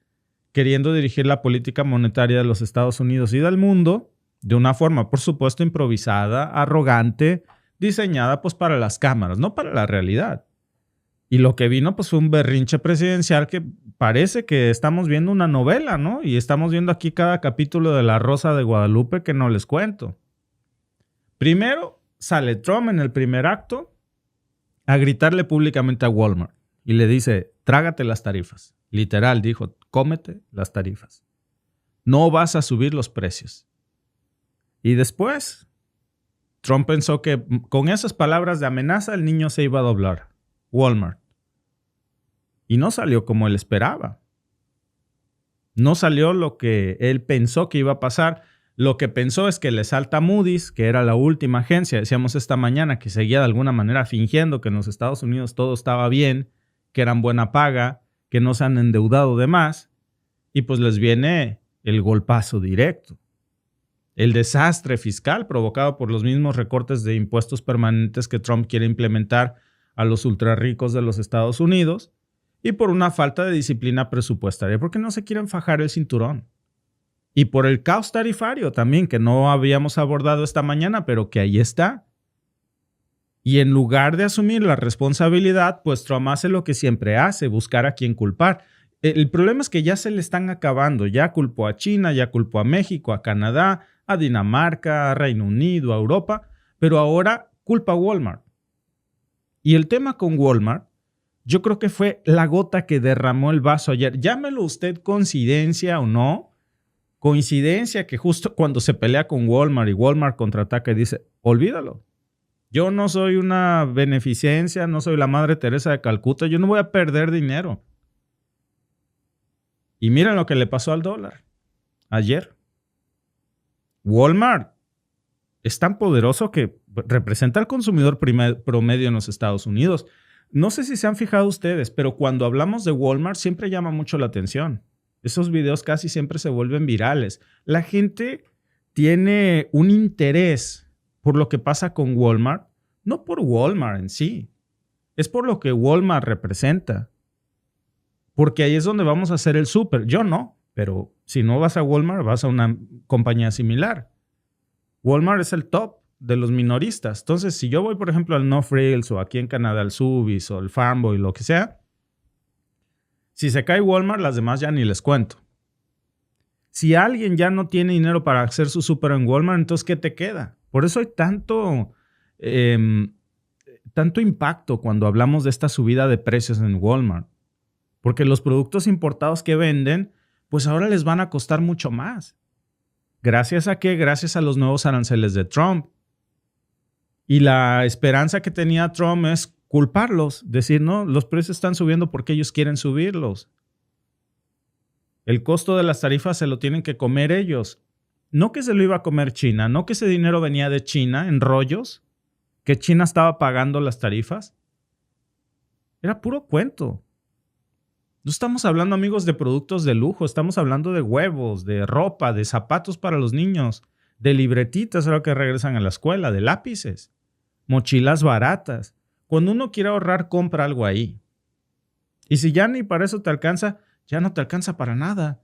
queriendo dirigir la política monetaria de los Estados Unidos y del mundo de una forma, por supuesto, improvisada, arrogante, diseñada pues para las cámaras, no para la realidad. Y lo que vino pues fue un berrinche presidencial que parece que estamos viendo una novela, ¿no? Y estamos viendo aquí cada capítulo de La Rosa de Guadalupe que no les cuento. Primero sale Trump en el primer acto a gritarle públicamente a Walmart y le dice, trágate las tarifas. Literal, dijo, cómete las tarifas. No vas a subir los precios. Y después, Trump pensó que con esas palabras de amenaza el niño se iba a doblar. Walmart. Y no salió como él esperaba. No salió lo que él pensó que iba a pasar. Lo que pensó es que le salta Moody's, que era la última agencia, decíamos esta mañana, que seguía de alguna manera fingiendo que en los Estados Unidos todo estaba bien, que eran buena paga, que no se han endeudado de más, y pues les viene el golpazo directo. El desastre fiscal provocado por los mismos recortes de impuestos permanentes que Trump quiere implementar a los ultrarricos de los Estados Unidos y por una falta de disciplina presupuestaria, porque no se quieren fajar el cinturón. Y por el caos tarifario también, que no habíamos abordado esta mañana, pero que ahí está. Y en lugar de asumir la responsabilidad, pues Trump hace lo que siempre hace, buscar a quién culpar. El problema es que ya se le están acabando. Ya culpó a China, ya culpó a México, a Canadá, a Dinamarca, a Reino Unido, a Europa, pero ahora culpa a Walmart. Y el tema con Walmart, yo creo que fue la gota que derramó el vaso ayer. Llámelo usted coincidencia o no. Coincidencia que justo cuando se pelea con Walmart y Walmart contraataca y dice, olvídalo. Yo no soy una beneficencia, no soy la Madre Teresa de Calcuta, yo no voy a perder dinero. Y miren lo que le pasó al dólar ayer. Walmart es tan poderoso que representa al consumidor promedio en los Estados Unidos. No sé si se han fijado ustedes, pero cuando hablamos de Walmart siempre llama mucho la atención. Esos videos casi siempre se vuelven virales. La gente tiene un interés por lo que pasa con Walmart, no por Walmart en sí, es por lo que Walmart representa. Porque ahí es donde vamos a hacer el súper. Yo no, pero si no vas a Walmart, vas a una compañía similar. Walmart es el top de los minoristas. Entonces, si yo voy, por ejemplo, al No Frills o aquí en Canadá al Sobeys o al Farm Boy, lo que sea, si se cae Walmart, las demás ya ni les cuento. Si alguien ya no tiene dinero para hacer su súper en Walmart, entonces, ¿qué te queda? Por eso hay tanto impacto cuando hablamos de esta subida de precios en Walmart. Porque los productos importados que venden, pues ahora les van a costar mucho más. ¿Gracias a qué? Gracias a los nuevos aranceles de Trump. Y la esperanza que tenía Trump es culparlos, decir, no, los precios están subiendo porque ellos quieren subirlos. El costo de las tarifas se lo tienen que comer ellos. No que se lo iba a comer China, no que ese dinero venía de China en rollos, que China estaba pagando las tarifas. Era puro cuento. No estamos hablando, amigos, de productos de lujo, estamos hablando de huevos, de ropa, de zapatos para los niños, de libretitas ahora que regresan a la escuela, de lápices, mochilas baratas. Cuando uno quiere ahorrar, compra algo ahí. Y si ya ni para eso te alcanza, ya no te alcanza para nada.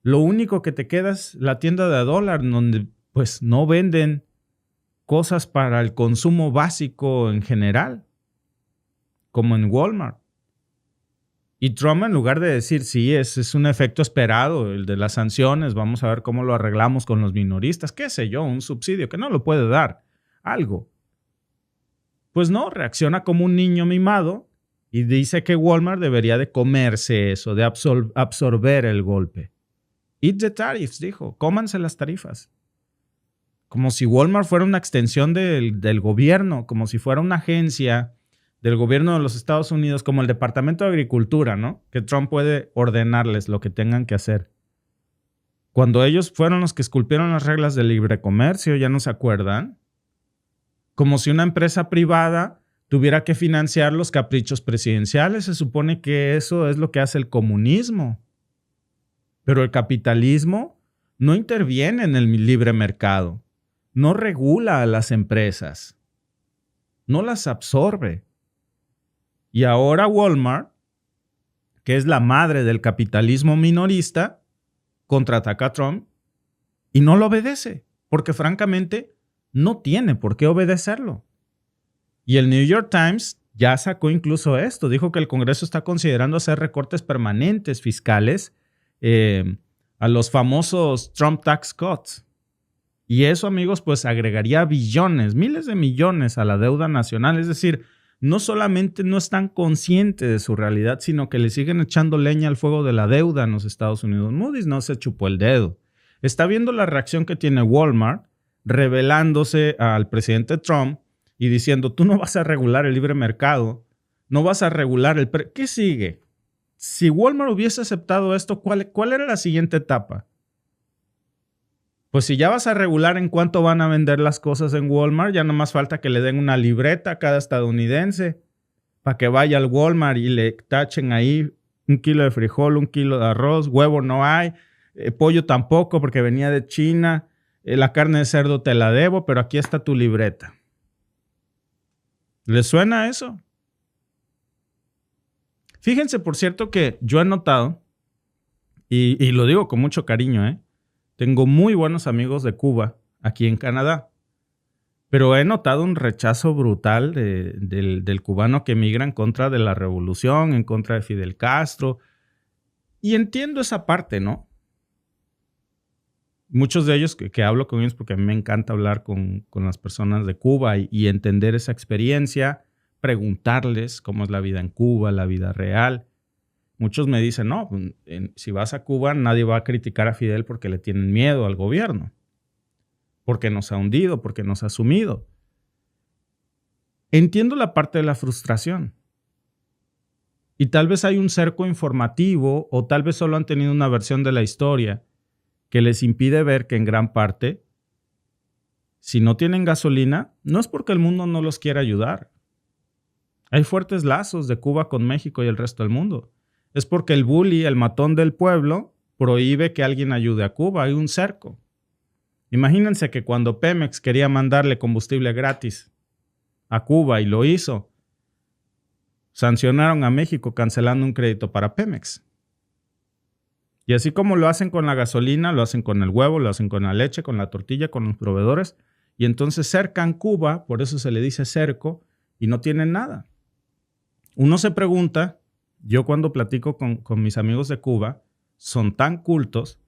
Lo único que te queda es la tienda de $1, donde pues no venden cosas para el consumo básico en general, como en Walmart. Y Trump, en lugar de decir, sí, es un efecto esperado, el de las sanciones, vamos a ver cómo lo arreglamos con los minoristas, qué sé yo, un subsidio que no lo puede dar, algo. Pues no, reacciona como un niño mimado y dice que Walmart debería de comerse eso, de absorber el golpe. Eat the tariffs, dijo, cómanse las tarifas. Como si Walmart fuera una extensión del gobierno, como si fuera una agencia del gobierno de los Estados Unidos, como el Departamento de Agricultura, ¿no? Que Trump puede ordenarles lo que tengan que hacer. Cuando ellos fueron los que esculpieron las reglas del libre comercio, ¿ya no se acuerdan? Como si una empresa privada tuviera que financiar los caprichos presidenciales. Se supone que eso es lo que hace el comunismo. Pero el capitalismo no interviene en el libre mercado, no regula a las empresas, no las absorbe. Y ahora Walmart, que es la madre del capitalismo minorista, contraataca a Trump y no lo obedece, porque francamente no tiene por qué obedecerlo. Y el New York Times ya sacó incluso esto. Dijo que el Congreso está considerando hacer recortes permanentes fiscales a los famosos Trump Tax Cuts. Y eso, amigos, pues agregaría billones, miles de millones a la deuda nacional. Es decir, no solamente no están conscientes de su realidad, sino que le siguen echando leña al fuego de la deuda en los Estados Unidos. Moody's no se chupó el dedo. Está viendo la reacción que tiene Walmart, revelándose al presidente Trump y diciendo, tú no vas a regular el libre mercado, no vas a regular el precio. ¿Qué sigue? Si Walmart hubiese aceptado esto, ¿cuál era la siguiente etapa? Pues si ya vas a regular en cuánto van a vender las cosas en Walmart, ya no más falta que le den una libreta a cada estadounidense para que vaya al Walmart y le tachen ahí 1 kilo de frijol, 1 kilo de arroz, huevo no hay, pollo tampoco porque venía de China, la carne de cerdo te la debo, pero aquí está tu libreta. ¿Les suena eso? Fíjense, por cierto, que yo he notado, y lo digo con mucho cariño, tengo muy buenos amigos de Cuba aquí en Canadá, pero he notado un rechazo brutal del cubano que emigra en contra de la revolución, en contra de Fidel Castro. Y entiendo esa parte, ¿no? Muchos de ellos que hablo con ellos, porque a mí me encanta hablar con las personas de Cuba y entender esa experiencia, preguntarles cómo es la vida en Cuba, la vida real. Muchos me dicen, no, si vas a Cuba nadie va a criticar a Fidel porque le tienen miedo al gobierno, porque nos ha hundido, porque nos ha sumido. Entiendo la parte de la frustración. Y tal vez hay un cerco informativo o tal vez solo han tenido una versión de la historia que les impide ver que en gran parte, si no tienen gasolina, no es porque el mundo no los quiera ayudar. Hay fuertes lazos de Cuba con México y el resto del mundo. Es porque el bully, el matón del pueblo, prohíbe que alguien ayude a Cuba. Hay un cerco. Imagínense que cuando Pemex quería mandarle combustible gratis a Cuba y lo hizo, sancionaron a México cancelando un crédito para Pemex. Y así como lo hacen con la gasolina, lo hacen con el huevo, lo hacen con la leche, con la tortilla, con los proveedores. Y entonces cercan Cuba, por eso se le dice cerco, y no tienen nada. Uno se pregunta... Yo cuando platico con mis amigos de Cuba, son tan cultos,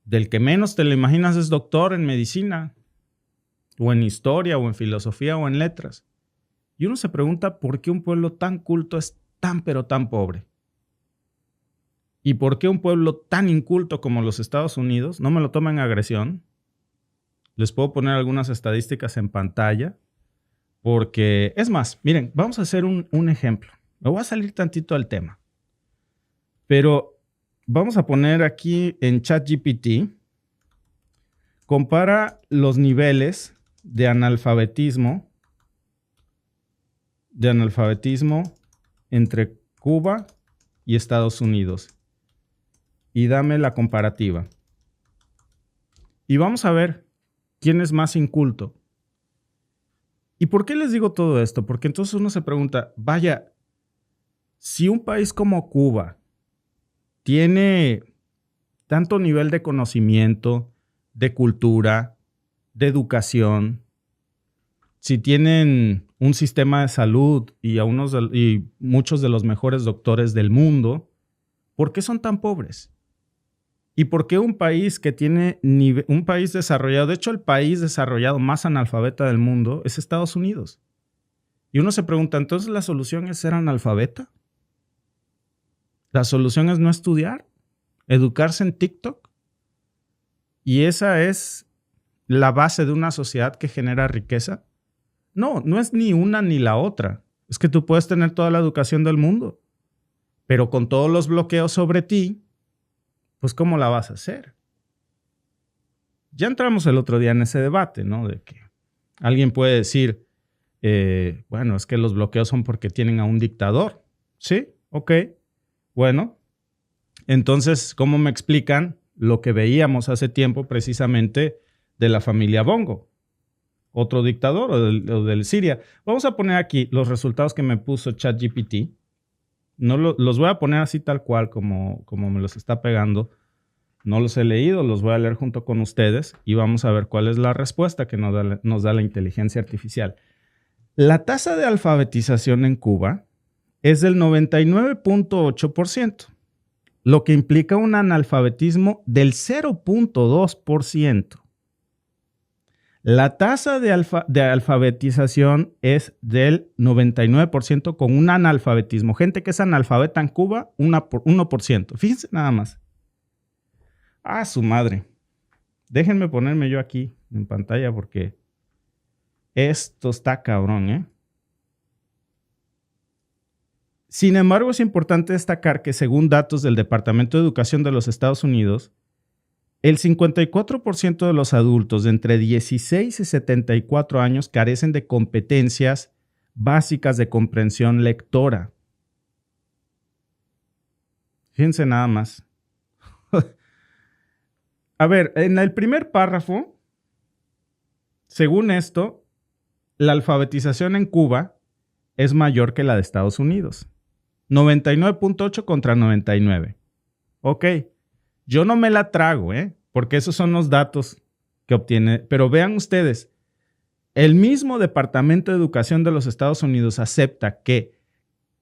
del que menos te lo imaginas es doctor en medicina, o en historia, o en filosofía, o en letras. Y uno se pregunta por qué un pueblo tan culto es tan pero tan pobre. ¿Y por qué un pueblo tan inculto como los Estados Unidos, no me lo tomen agresión? Les puedo poner algunas estadísticas en pantalla, porque es más, miren, vamos a hacer un ejemplo. Me voy a salir tantito al tema. Pero vamos a poner aquí en ChatGPT, compara los niveles de analfabetismo entre Cuba y Estados Unidos. Y dame la comparativa. Y vamos a ver quién es más inculto. ¿Y por qué les digo todo esto? Porque entonces uno se pregunta, vaya, si un país como Cuba tiene tanto nivel de conocimiento, de cultura, de educación, si tienen un sistema de salud y muchos de los mejores doctores del mundo, ¿por qué son tan pobres? ¿Y por qué un país que tiene un país desarrollado, de hecho el país desarrollado más analfabeta del mundo es Estados Unidos? Y uno se pregunta, ¿entonces la solución es ser analfabeta? La solución es no estudiar, educarse en TikTok. Y esa es la base de una sociedad que genera riqueza. No, no es ni una ni la otra. Es que tú puedes tener toda la educación del mundo, pero con todos los bloqueos sobre ti, pues ¿cómo la vas a hacer? Ya entramos el otro día en ese debate, ¿no? De que alguien puede decir, bueno, es que los bloqueos son porque tienen a un dictador. Sí, ok. Bueno, entonces, ¿cómo me explican lo que veíamos hace tiempo precisamente de la familia Bongo? Otro dictador o del Siria. Vamos a poner aquí los resultados que me puso ChatGPT. No los voy a poner así tal cual como me los está pegando. No los he leído, los voy a leer junto con ustedes y vamos a ver cuál es la respuesta que nos da la inteligencia artificial. La tasa de alfabetización en Cuba es del 99.8%, lo que implica un analfabetismo del 0.2%. La tasa de alfabetización es del 99% con un analfabetismo. Gente que es analfabeta en Cuba, 1%. Fíjense nada más. ¡Ah, su madre! Déjenme ponerme yo aquí en pantalla porque esto está cabrón, ¿eh? Sin embargo, es importante destacar que según datos del Departamento de Educación de los Estados Unidos, el 54% de los adultos de entre 16 y 74 años carecen de competencias básicas de comprensión lectora. Fíjense nada más. A ver, en el primer párrafo, según esto, la alfabetización en Cuba es mayor que la de Estados Unidos. 99.8 contra 99. Ok. Yo no me la trago, porque esos son los datos que obtiene. Pero vean ustedes, el mismo Departamento de Educación de los Estados Unidos acepta que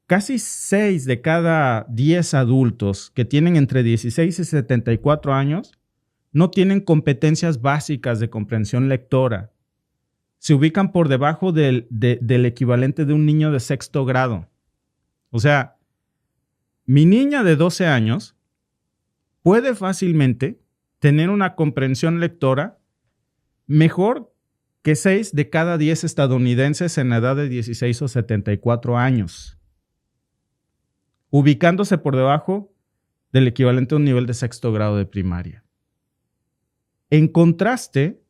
casi 6 de cada 10 adultos que tienen entre 16 y 74 años no tienen competencias básicas de comprensión lectora. Se ubican por debajo del equivalente de un niño de sexto grado. O sea, mi niña de 12 años puede fácilmente tener una comprensión lectora mejor que 6 de cada 10 estadounidenses en la edad de 16 o 74 años, ubicándose por debajo del equivalente a un nivel de sexto grado de primaria. En contraste,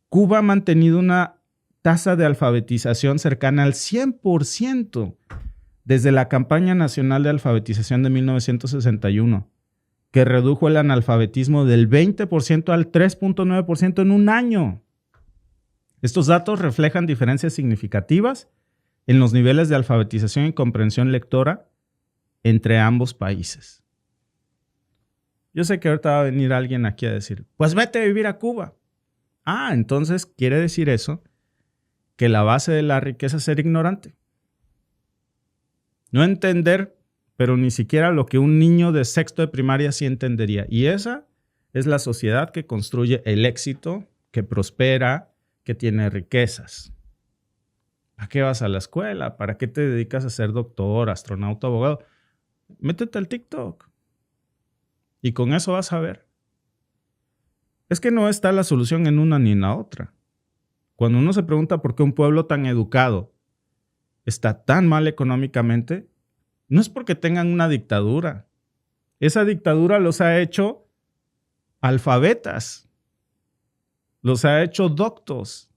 Cuba ha mantenido una tasa de alfabetización cercana al 100% desde la campaña nacional de alfabetización de 1961, que redujo el analfabetismo del 20% al 3.9% en un año. Estos datos reflejan diferencias significativas en los niveles de alfabetización y comprensión lectora entre ambos países. Yo sé que ahorita va a venir alguien aquí a decir, pues vete a vivir a Cuba. Ah, entonces quiere decir eso, que la base de la riqueza es ser ignorante. No entender, pero ni siquiera lo que un niño de sexto de primaria sí entendería. Y esa es la sociedad que construye el éxito, que prospera, que tiene riquezas. ¿Para qué vas a la escuela? ¿Para qué te dedicas a ser doctor, astronauta, abogado? Métete al TikTok. Y con eso vas a ver. Es que no está la solución en una ni en la otra. Cuando uno se pregunta por qué un pueblo tan educado está tan mal económicamente, no es porque tengan una dictadura. Esa dictadura los ha hecho alfabetas, los ha hecho doctos.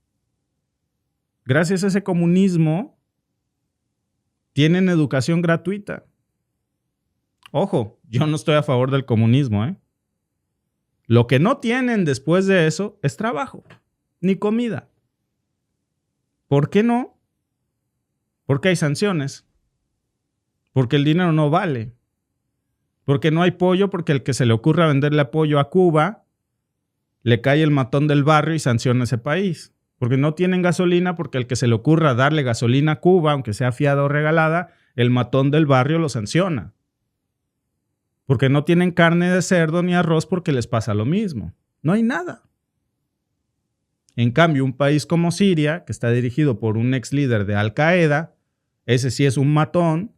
Gracias a ese comunismo, tienen educación gratuita. Ojo, yo no estoy a favor del comunismo, Lo que no tienen después de eso es trabajo, ni comida. ¿Por qué no? Porque hay sanciones. Porque el dinero no vale. Porque no hay pollo, porque el que se le ocurra venderle pollo a Cuba, le cae el matón del barrio y sanciona ese país. Porque no tienen gasolina, porque el que se le ocurra darle gasolina a Cuba, aunque sea fiada o regalada, el matón del barrio lo sanciona. Porque no tienen carne de cerdo ni arroz porque les pasa lo mismo. No hay nada. En cambio, un país como Siria, que está dirigido por un ex líder de Al Qaeda, ese sí es un matón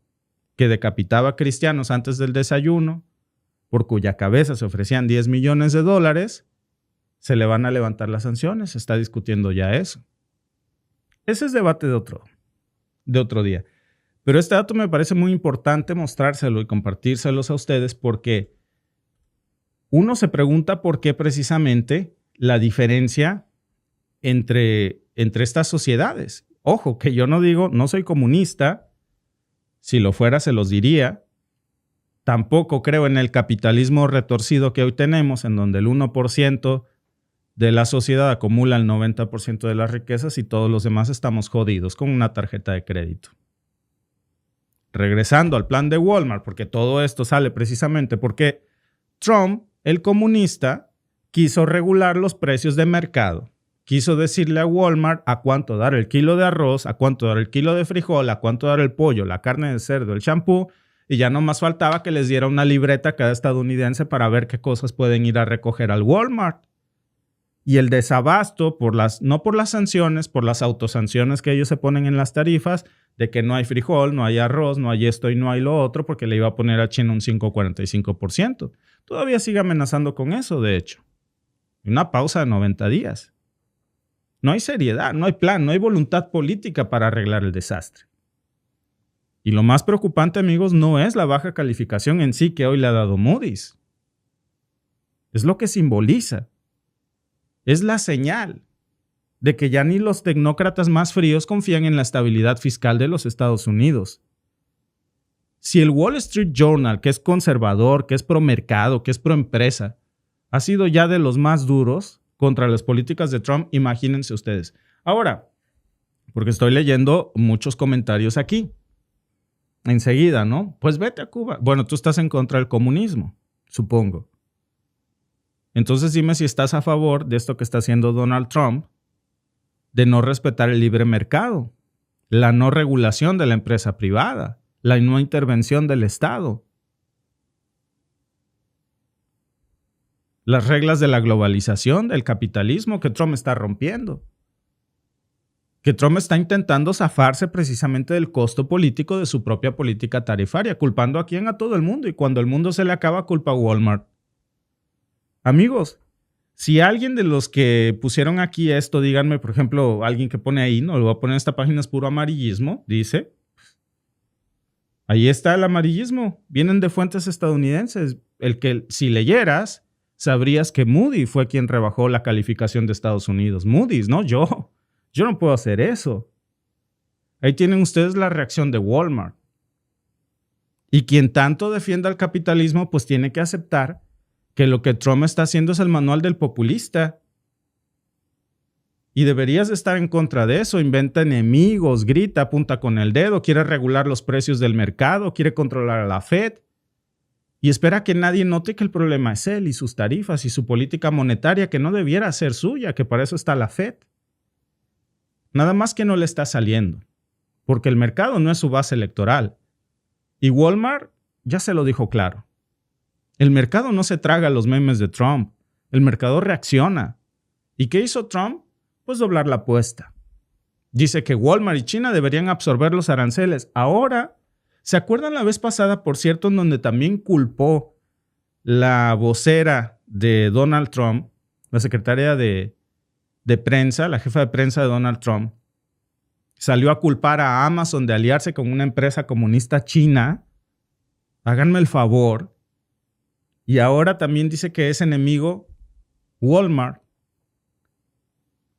que decapitaba cristianos antes del desayuno, por cuya cabeza se ofrecían $10 millones, se le van a levantar las sanciones. Se está discutiendo ya eso. Ese es debate de otro día. Pero este dato me parece muy importante mostrárselo y compartírselos a ustedes porque uno se pregunta por qué precisamente la diferencia entre estas sociedades. Ojo, que yo no digo, no soy comunista. Si lo fuera, se los diría. Tampoco creo en el capitalismo retorcido que hoy tenemos, en donde el 1% de la sociedad acumula el 90% de las riquezas y todos los demás estamos jodidos con una tarjeta de crédito. Regresando al plan de Walmart, porque todo esto sale precisamente porque Trump, el comunista, quiso regular los precios de mercado. quiso decirle a Walmart a cuánto dar el kilo de arroz, a cuánto dar el kilo de frijol, a cuánto dar el pollo, la carne de cerdo, el champú, y ya no más faltaba que les diera una libreta a cada estadounidense para ver qué cosas pueden ir a recoger al Walmart. Y el desabasto, no por las sanciones, por las autosanciones que ellos se ponen en las tarifas, de que no hay frijol, no hay arroz, no hay esto y no hay lo otro, porque le iba a poner a China un 5,45%. Todavía sigue amenazando con eso, de hecho. Una pausa de 90 días. No hay seriedad, no hay plan, no hay voluntad política para arreglar el desastre. Y lo más preocupante, amigos, no es la baja calificación en sí que hoy le ha dado Moody's. Es lo que simboliza. Es la señal de que ya ni los tecnócratas más fríos confían en la estabilidad fiscal de los Estados Unidos. Si el Wall Street Journal, que es conservador, que es pro mercado, que es pro empresa, ha sido ya de los más duros contra las políticas de Trump, imagínense ustedes. Ahora, porque estoy leyendo muchos comentarios aquí. Enseguida, ¿no? Pues vete a Cuba. Bueno, tú estás en contra del comunismo, supongo. Entonces dime si estás a favor de esto que está haciendo Donald Trump, de no respetar el libre mercado, la no regulación de la empresa privada, la no intervención del Estado, las reglas de la globalización, del capitalismo que Trump está rompiendo. Que Trump está intentando zafarse precisamente del costo político de su propia política tarifaria, culpando a quién, a todo el mundo, y cuando el mundo se le acaba, culpa a Walmart. Amigos, si alguien de los que pusieron aquí esto, díganme, por ejemplo, alguien que pone ahí, no lo voy a poner en esta página, es puro amarillismo, dice, ahí está el amarillismo, vienen de fuentes estadounidenses, el que si leyeras, sabrías que Moody fue quien rebajó la calificación de Estados Unidos. Moody's, no yo. Yo no puedo hacer eso. Ahí tienen ustedes la reacción de Walmart. Y quien tanto defienda el capitalismo, pues tiene que aceptar que lo que Trump está haciendo es el manual del populista. Y deberías de estar en contra de eso. Inventa enemigos, grita, apunta con el dedo, quiere regular los precios del mercado, quiere controlar a la Fed. Y espera que nadie note que el problema es él y sus tarifas y su política monetaria que no debiera ser suya, que para eso está la Fed. Nada más que no le está saliendo, porque el mercado no es su base electoral. Y Walmart ya se lo dijo claro. El mercado no se traga los memes de Trump. El mercado reacciona. ¿Y qué hizo Trump? Pues doblar la apuesta. Dice que Walmart y China deberían absorber los aranceles. Ahora, ¿se acuerdan la vez pasada, por cierto, en donde también culpó la vocera de Donald Trump, la secretaria de prensa, la jefa de prensa de Donald Trump, salió a culpar a Amazon de aliarse con una empresa comunista china? Háganme el favor. Y ahora también dice que es enemigo Walmart.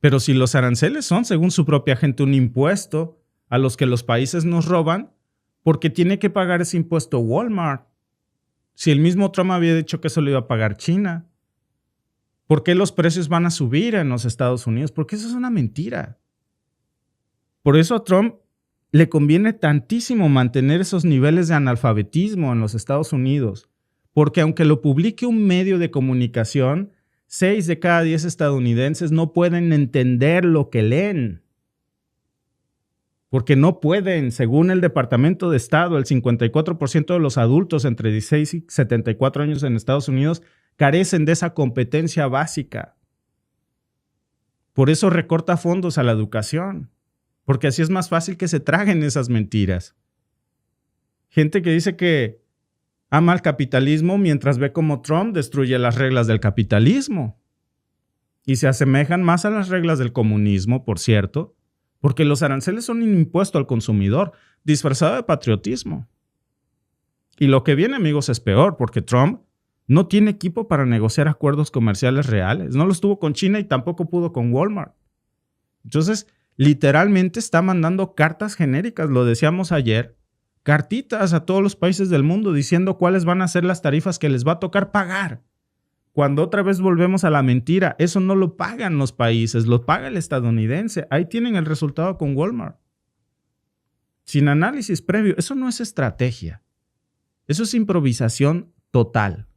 Pero si los aranceles son, según su propia gente, un impuesto a los que los países nos roban, ¿por qué tiene que pagar ese impuesto Walmart? Si el mismo Trump había dicho que eso lo iba a pagar China. ¿Por qué los precios van a subir en los Estados Unidos? Porque eso es una mentira. Por eso a Trump le conviene tantísimo mantener esos niveles de analfabetismo en los Estados Unidos. Porque aunque lo publique un medio de comunicación, 6 de cada 10 estadounidenses no pueden entender lo que leen. Porque no pueden, según el Departamento de Estado, el 54% de los adultos entre 16 y 74 años en Estados Unidos carecen de esa competencia básica. Por eso recorta fondos a la educación, porque así es más fácil que se traguen esas mentiras. Gente que dice que ama el capitalismo mientras ve cómo Trump destruye las reglas del capitalismo. Y se asemejan más a las reglas del comunismo, por cierto, porque los aranceles son un impuesto al consumidor, disfrazado de patriotismo. Y lo que viene, amigos, es peor, porque Trump no tiene equipo para negociar acuerdos comerciales reales. No los tuvo con China y tampoco pudo con Walmart. Entonces, literalmente está mandando cartas genéricas, lo decíamos ayer, cartitas a todos los países del mundo diciendo cuáles van a ser las tarifas que les va a tocar pagar. Cuando otra vez volvemos a la mentira, eso no lo pagan los países, lo paga el estadounidense. Ahí tienen el resultado con Walmart. Sin análisis previo, eso no es estrategia. Eso es improvisación total.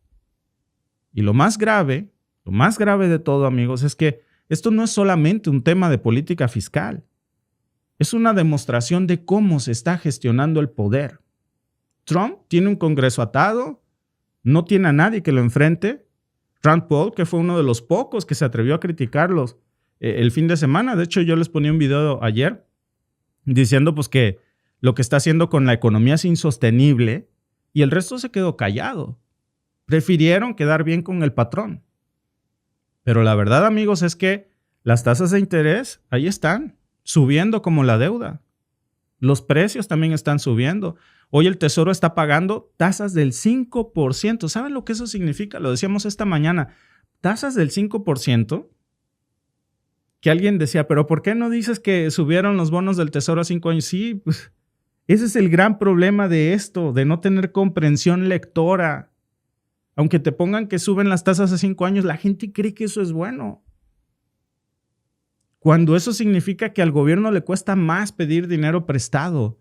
Y lo más grave de todo, amigos, es que esto no es solamente un tema de política fiscal. Es una demostración de cómo se está gestionando el poder. Trump tiene un Congreso atado, no tiene a nadie que lo enfrente. Rand Paul, que fue uno de los pocos que se atrevió a criticarlos el fin de semana. De hecho, yo les ponía un video ayer diciendo pues, que lo que está haciendo con la economía es insostenible y el resto se quedó callado. Prefirieron quedar bien con el patrón. Pero la verdad, amigos, es que las tasas de interés ahí están, subiendo como la deuda. Los precios también están subiendo. Hoy el Tesoro está pagando tasas del 5%. ¿Saben lo que eso significa? Lo decíamos esta mañana. Tasas del 5%. Que alguien decía, pero ¿por qué no dices que subieron los bonos del Tesoro a 5 años? Sí, pues, ese es el gran problema de esto, de no tener comprensión lectora. Aunque te pongan que suben las tasas a 5 años, la gente cree que eso es bueno. Cuando eso significa que al gobierno le cuesta más pedir dinero prestado,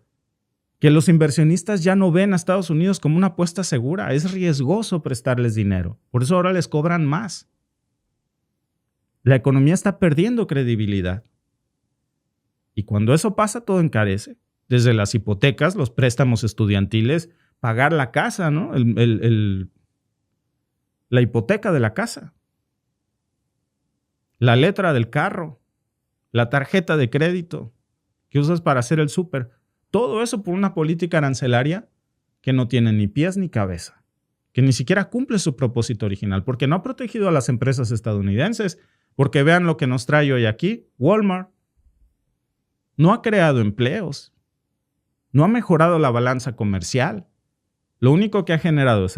que los inversionistas ya no ven a Estados Unidos como una apuesta segura. Es riesgoso prestarles dinero. Por eso ahora les cobran más. La economía está perdiendo credibilidad. Y cuando eso pasa, todo encarece. Desde las hipotecas, los préstamos estudiantiles, pagar la casa, ¿no? La hipoteca de la casa. La letra del carro. La tarjeta de crédito que usas para hacer el súper. Todo eso por una política arancelaria que no tiene ni pies ni cabeza, que ni siquiera cumple su propósito original, porque no ha protegido a las empresas estadounidenses, porque vean lo que nos trae hoy aquí, Walmart. No ha creado empleos, no ha mejorado la balanza comercial. Lo único que ha generado es,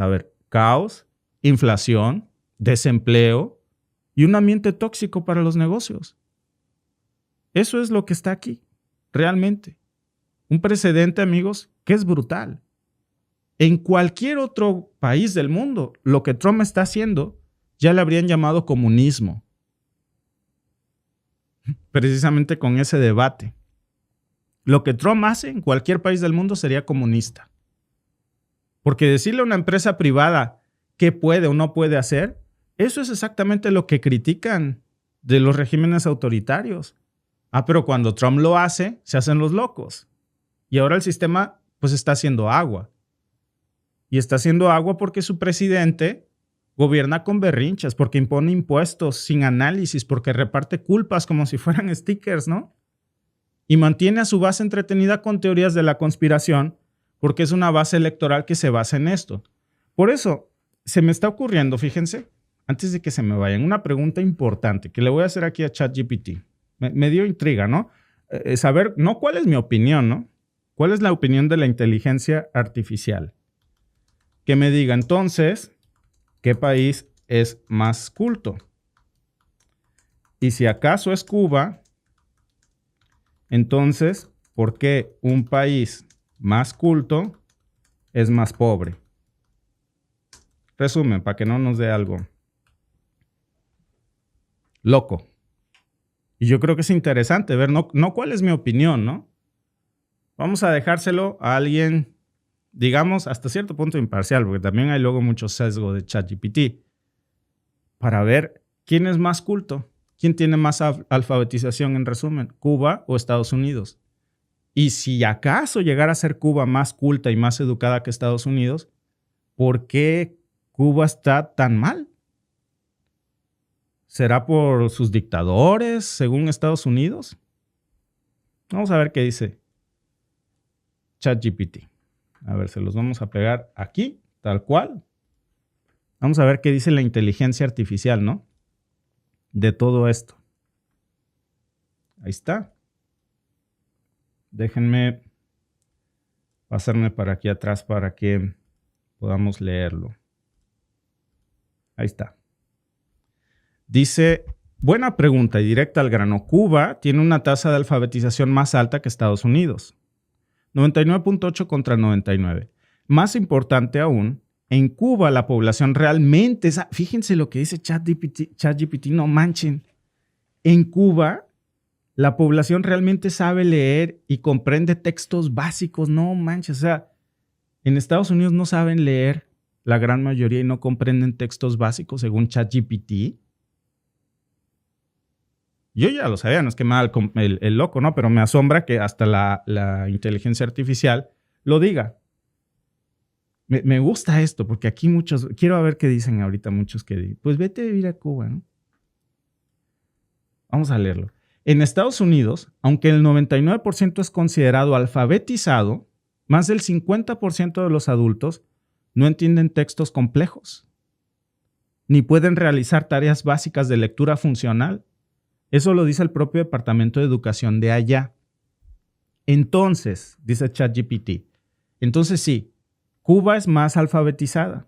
caos, inflación, desempleo y un ambiente tóxico para los negocios. Eso es lo que está aquí, realmente. Un precedente, amigos, que es brutal. En cualquier otro país del mundo, lo que Trump está haciendo ya le habrían llamado comunismo. Precisamente con ese debate. Lo que Trump hace en cualquier país del mundo sería comunista. Porque decirle a una empresa privada qué puede o no puede hacer, eso es exactamente lo que critican de los regímenes autoritarios. Pero cuando Trump lo hace, se hacen los locos. Y ahora el sistema pues está haciendo agua. Y está haciendo agua porque su presidente gobierna con berrinches, porque impone impuestos sin análisis, porque reparte culpas como si fueran stickers, ¿no? Y mantiene a su base entretenida con teorías de la conspiración, porque es una base electoral que se basa en esto. Por eso, se me está ocurriendo, fíjense, antes de que se me vayan, una pregunta importante que le voy a hacer aquí a ChatGPT. Me dio intriga, ¿no? Saber, no cuál es mi opinión, ¿no? ¿Cuál es la opinión de la inteligencia artificial? Que me diga entonces, ¿qué país es más culto? Y si acaso es Cuba, entonces, ¿por qué un país más culto es más pobre? Resumen, para que no nos dé algo loco. Y yo creo que es interesante ver, no cuál es mi opinión, ¿no? Vamos a dejárselo a alguien, digamos, hasta cierto punto imparcial, porque también hay luego mucho sesgo de ChatGPT, para ver quién es más culto, quién tiene más alfabetización en resumen, Cuba o Estados Unidos. Y si acaso llegara a ser Cuba más culta y más educada que Estados Unidos, ¿por qué Cuba está tan mal? ¿Será por sus dictadores, según Estados Unidos? Vamos a ver qué dice ChatGPT. A ver, se los vamos a pegar aquí, tal cual. Vamos a ver qué dice la inteligencia artificial, ¿no? De todo esto. Ahí está. Déjenme pasarme para aquí atrás para que podamos leerlo. Ahí está. Dice, buena pregunta y directa al grano. Cuba tiene una tasa de alfabetización más alta que Estados Unidos. 99.8 contra 99. Más importante aún, en Cuba la población realmente, fíjense lo que dice ChatGPT, no manchen. En Cuba la población realmente sabe leer y comprende textos básicos, no manches. O sea, en Estados Unidos no saben leer la gran mayoría y no comprenden textos básicos según ChatGPT. Yo ya lo sabía, no es que me haga el loco, ¿no? Pero me asombra que hasta la inteligencia artificial lo diga. Me gusta esto, porque aquí muchos, quiero ver qué dicen ahorita muchos que dicen, pues vete a vivir a Cuba, ¿no? Vamos a leerlo. En Estados Unidos, aunque el 99% es considerado alfabetizado, más del 50% de los adultos no entienden textos complejos, ni pueden realizar tareas básicas de lectura funcional. Eso lo dice el propio Departamento de Educación de allá. Entonces, dice ChatGPT, entonces sí, Cuba es más alfabetizada,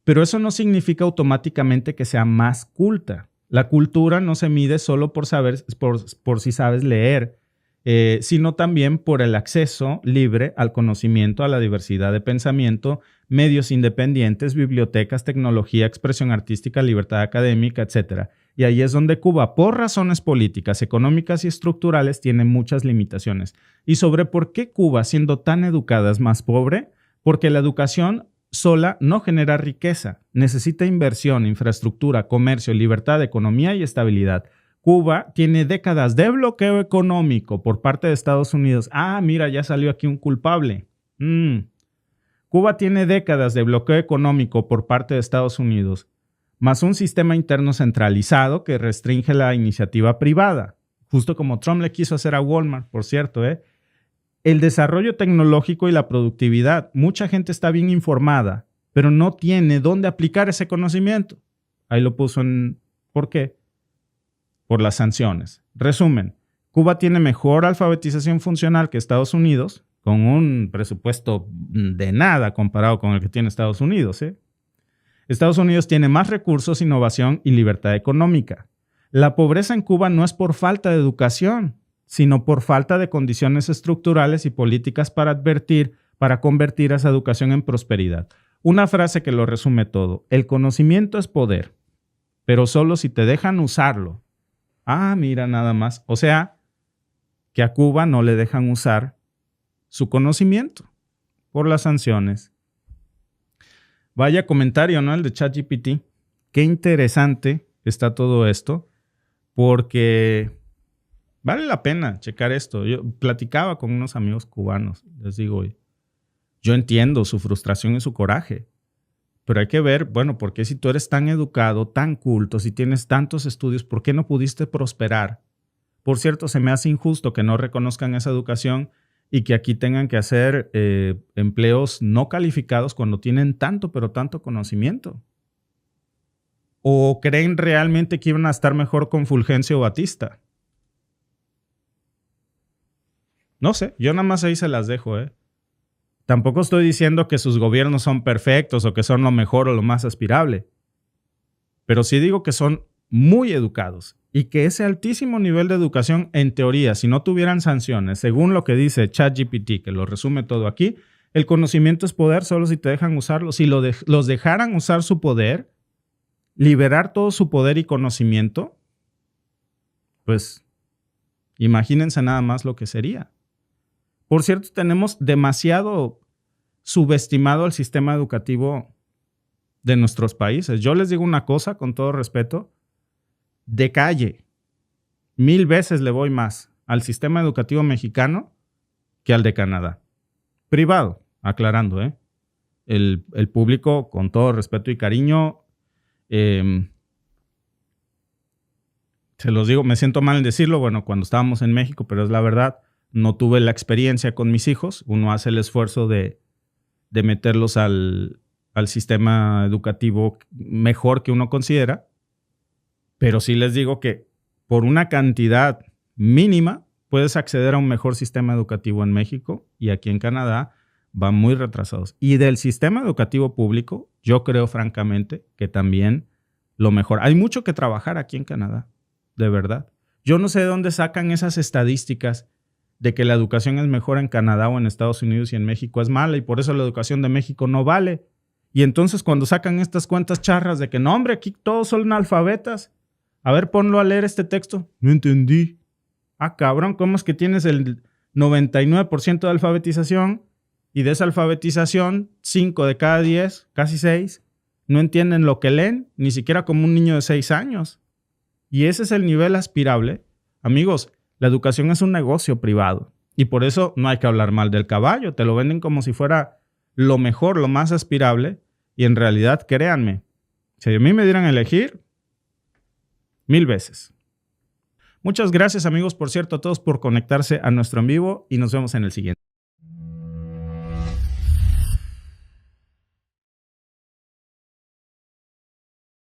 pero eso no significa automáticamente que sea más culta. La cultura no se mide solo por si sabes leer, sino también por el acceso libre al conocimiento, a la diversidad de pensamiento, medios independientes, bibliotecas, tecnología, expresión artística, libertad académica, etc. Y ahí es donde Cuba, por razones políticas, económicas y estructurales, tiene muchas limitaciones. Y sobre por qué Cuba, siendo tan educada, es más pobre, porque la educación sola no genera riqueza, necesita inversión, infraestructura, comercio, libertad, economía y estabilidad. Cuba tiene décadas de bloqueo económico por parte de Estados Unidos. Ah, mira, ya salió aquí un culpable. Cuba tiene décadas de bloqueo económico por parte de Estados Unidos, más un sistema interno centralizado que restringe la iniciativa privada, justo como Trump le quiso hacer a Walmart, por cierto, El desarrollo tecnológico y la productividad. Mucha gente está bien informada, pero no tiene dónde aplicar ese conocimiento. Ahí lo puso en... ¿Por qué? Por las sanciones. Resumen, Cuba tiene mejor alfabetización funcional que Estados Unidos, con un presupuesto de nada comparado con el que tiene Estados Unidos. Estados Unidos tiene más recursos, innovación y libertad económica. La pobreza en Cuba no es por falta de educación, sino por falta de condiciones estructurales y políticas para convertir esa educación en prosperidad. Una frase que lo resume todo. El conocimiento es poder, pero solo si te dejan usarlo. Ah, mira nada más. O sea, que a Cuba no le dejan usar su conocimiento por las sanciones. Vaya comentario, ¿no? El de ChatGPT. Qué interesante está todo esto, porque... vale la pena checar esto. Yo platicaba con unos amigos cubanos. Les digo, yo entiendo su frustración y su coraje, pero hay que ver, bueno, ¿por qué si tú eres tan educado, tan culto, si tienes tantos estudios, por qué no pudiste prosperar? Por cierto, se me hace injusto que no reconozcan esa educación y que aquí tengan que hacer empleos no calificados cuando tienen tanto, pero tanto conocimiento. ¿O creen realmente que iban a estar mejor con Fulgencio Batista? No sé, yo nada más ahí se las dejo, Tampoco estoy diciendo que sus gobiernos son perfectos o que son lo mejor o lo más aspirable. Pero sí digo que son muy educados y que ese altísimo nivel de educación, en teoría, si no tuvieran sanciones, según lo que dice ChatGPT, que lo resume todo aquí, el conocimiento es poder solo si te dejan usarlo. Si los dejaran usar su poder, liberar todo su poder y conocimiento, pues imagínense nada más lo que sería. Por cierto, tenemos demasiado subestimado el sistema educativo de nuestros países. Yo les digo una cosa, con todo respeto, de calle, 1000 veces le voy más al sistema educativo mexicano que al de Canadá. Privado, aclarando, El público, con todo respeto y cariño, se los digo, me siento mal en decirlo, bueno, cuando estábamos en México, pero es la verdad. No tuve la experiencia con mis hijos. Uno hace el esfuerzo de meterlos al sistema educativo mejor que uno considera. Pero sí les digo que por una cantidad mínima puedes acceder a un mejor sistema educativo en México, y aquí en Canadá van muy retrasados. Y del sistema educativo público, yo creo francamente que también lo mejor. Hay mucho que trabajar aquí en Canadá, de verdad. Yo no sé de dónde sacan esas estadísticas de que la educación es mejor en Canadá o en Estados Unidos y en México es mala, y por eso la educación de México no vale. Y entonces cuando sacan estas cuentas charras de que no, hombre, aquí todos son analfabetas. A ver, ponlo a leer este texto. No entendí. Ah, cabrón, ¿cómo es que tienes el 99% de alfabetización y de esa alfabetización 5 de cada 10, casi 6, no entienden lo que leen, ni siquiera como un niño de 6 años? Y ese es el nivel aspirable Amigos, la educación es un negocio privado y por eso no hay que hablar mal del caballo. Te lo venden como si fuera lo mejor, lo más aspirable y en realidad, créanme, si a mí me dieran a elegir, 1000 veces. Muchas gracias, amigos, por cierto, a todos por conectarse a nuestro en vivo y nos vemos en el siguiente.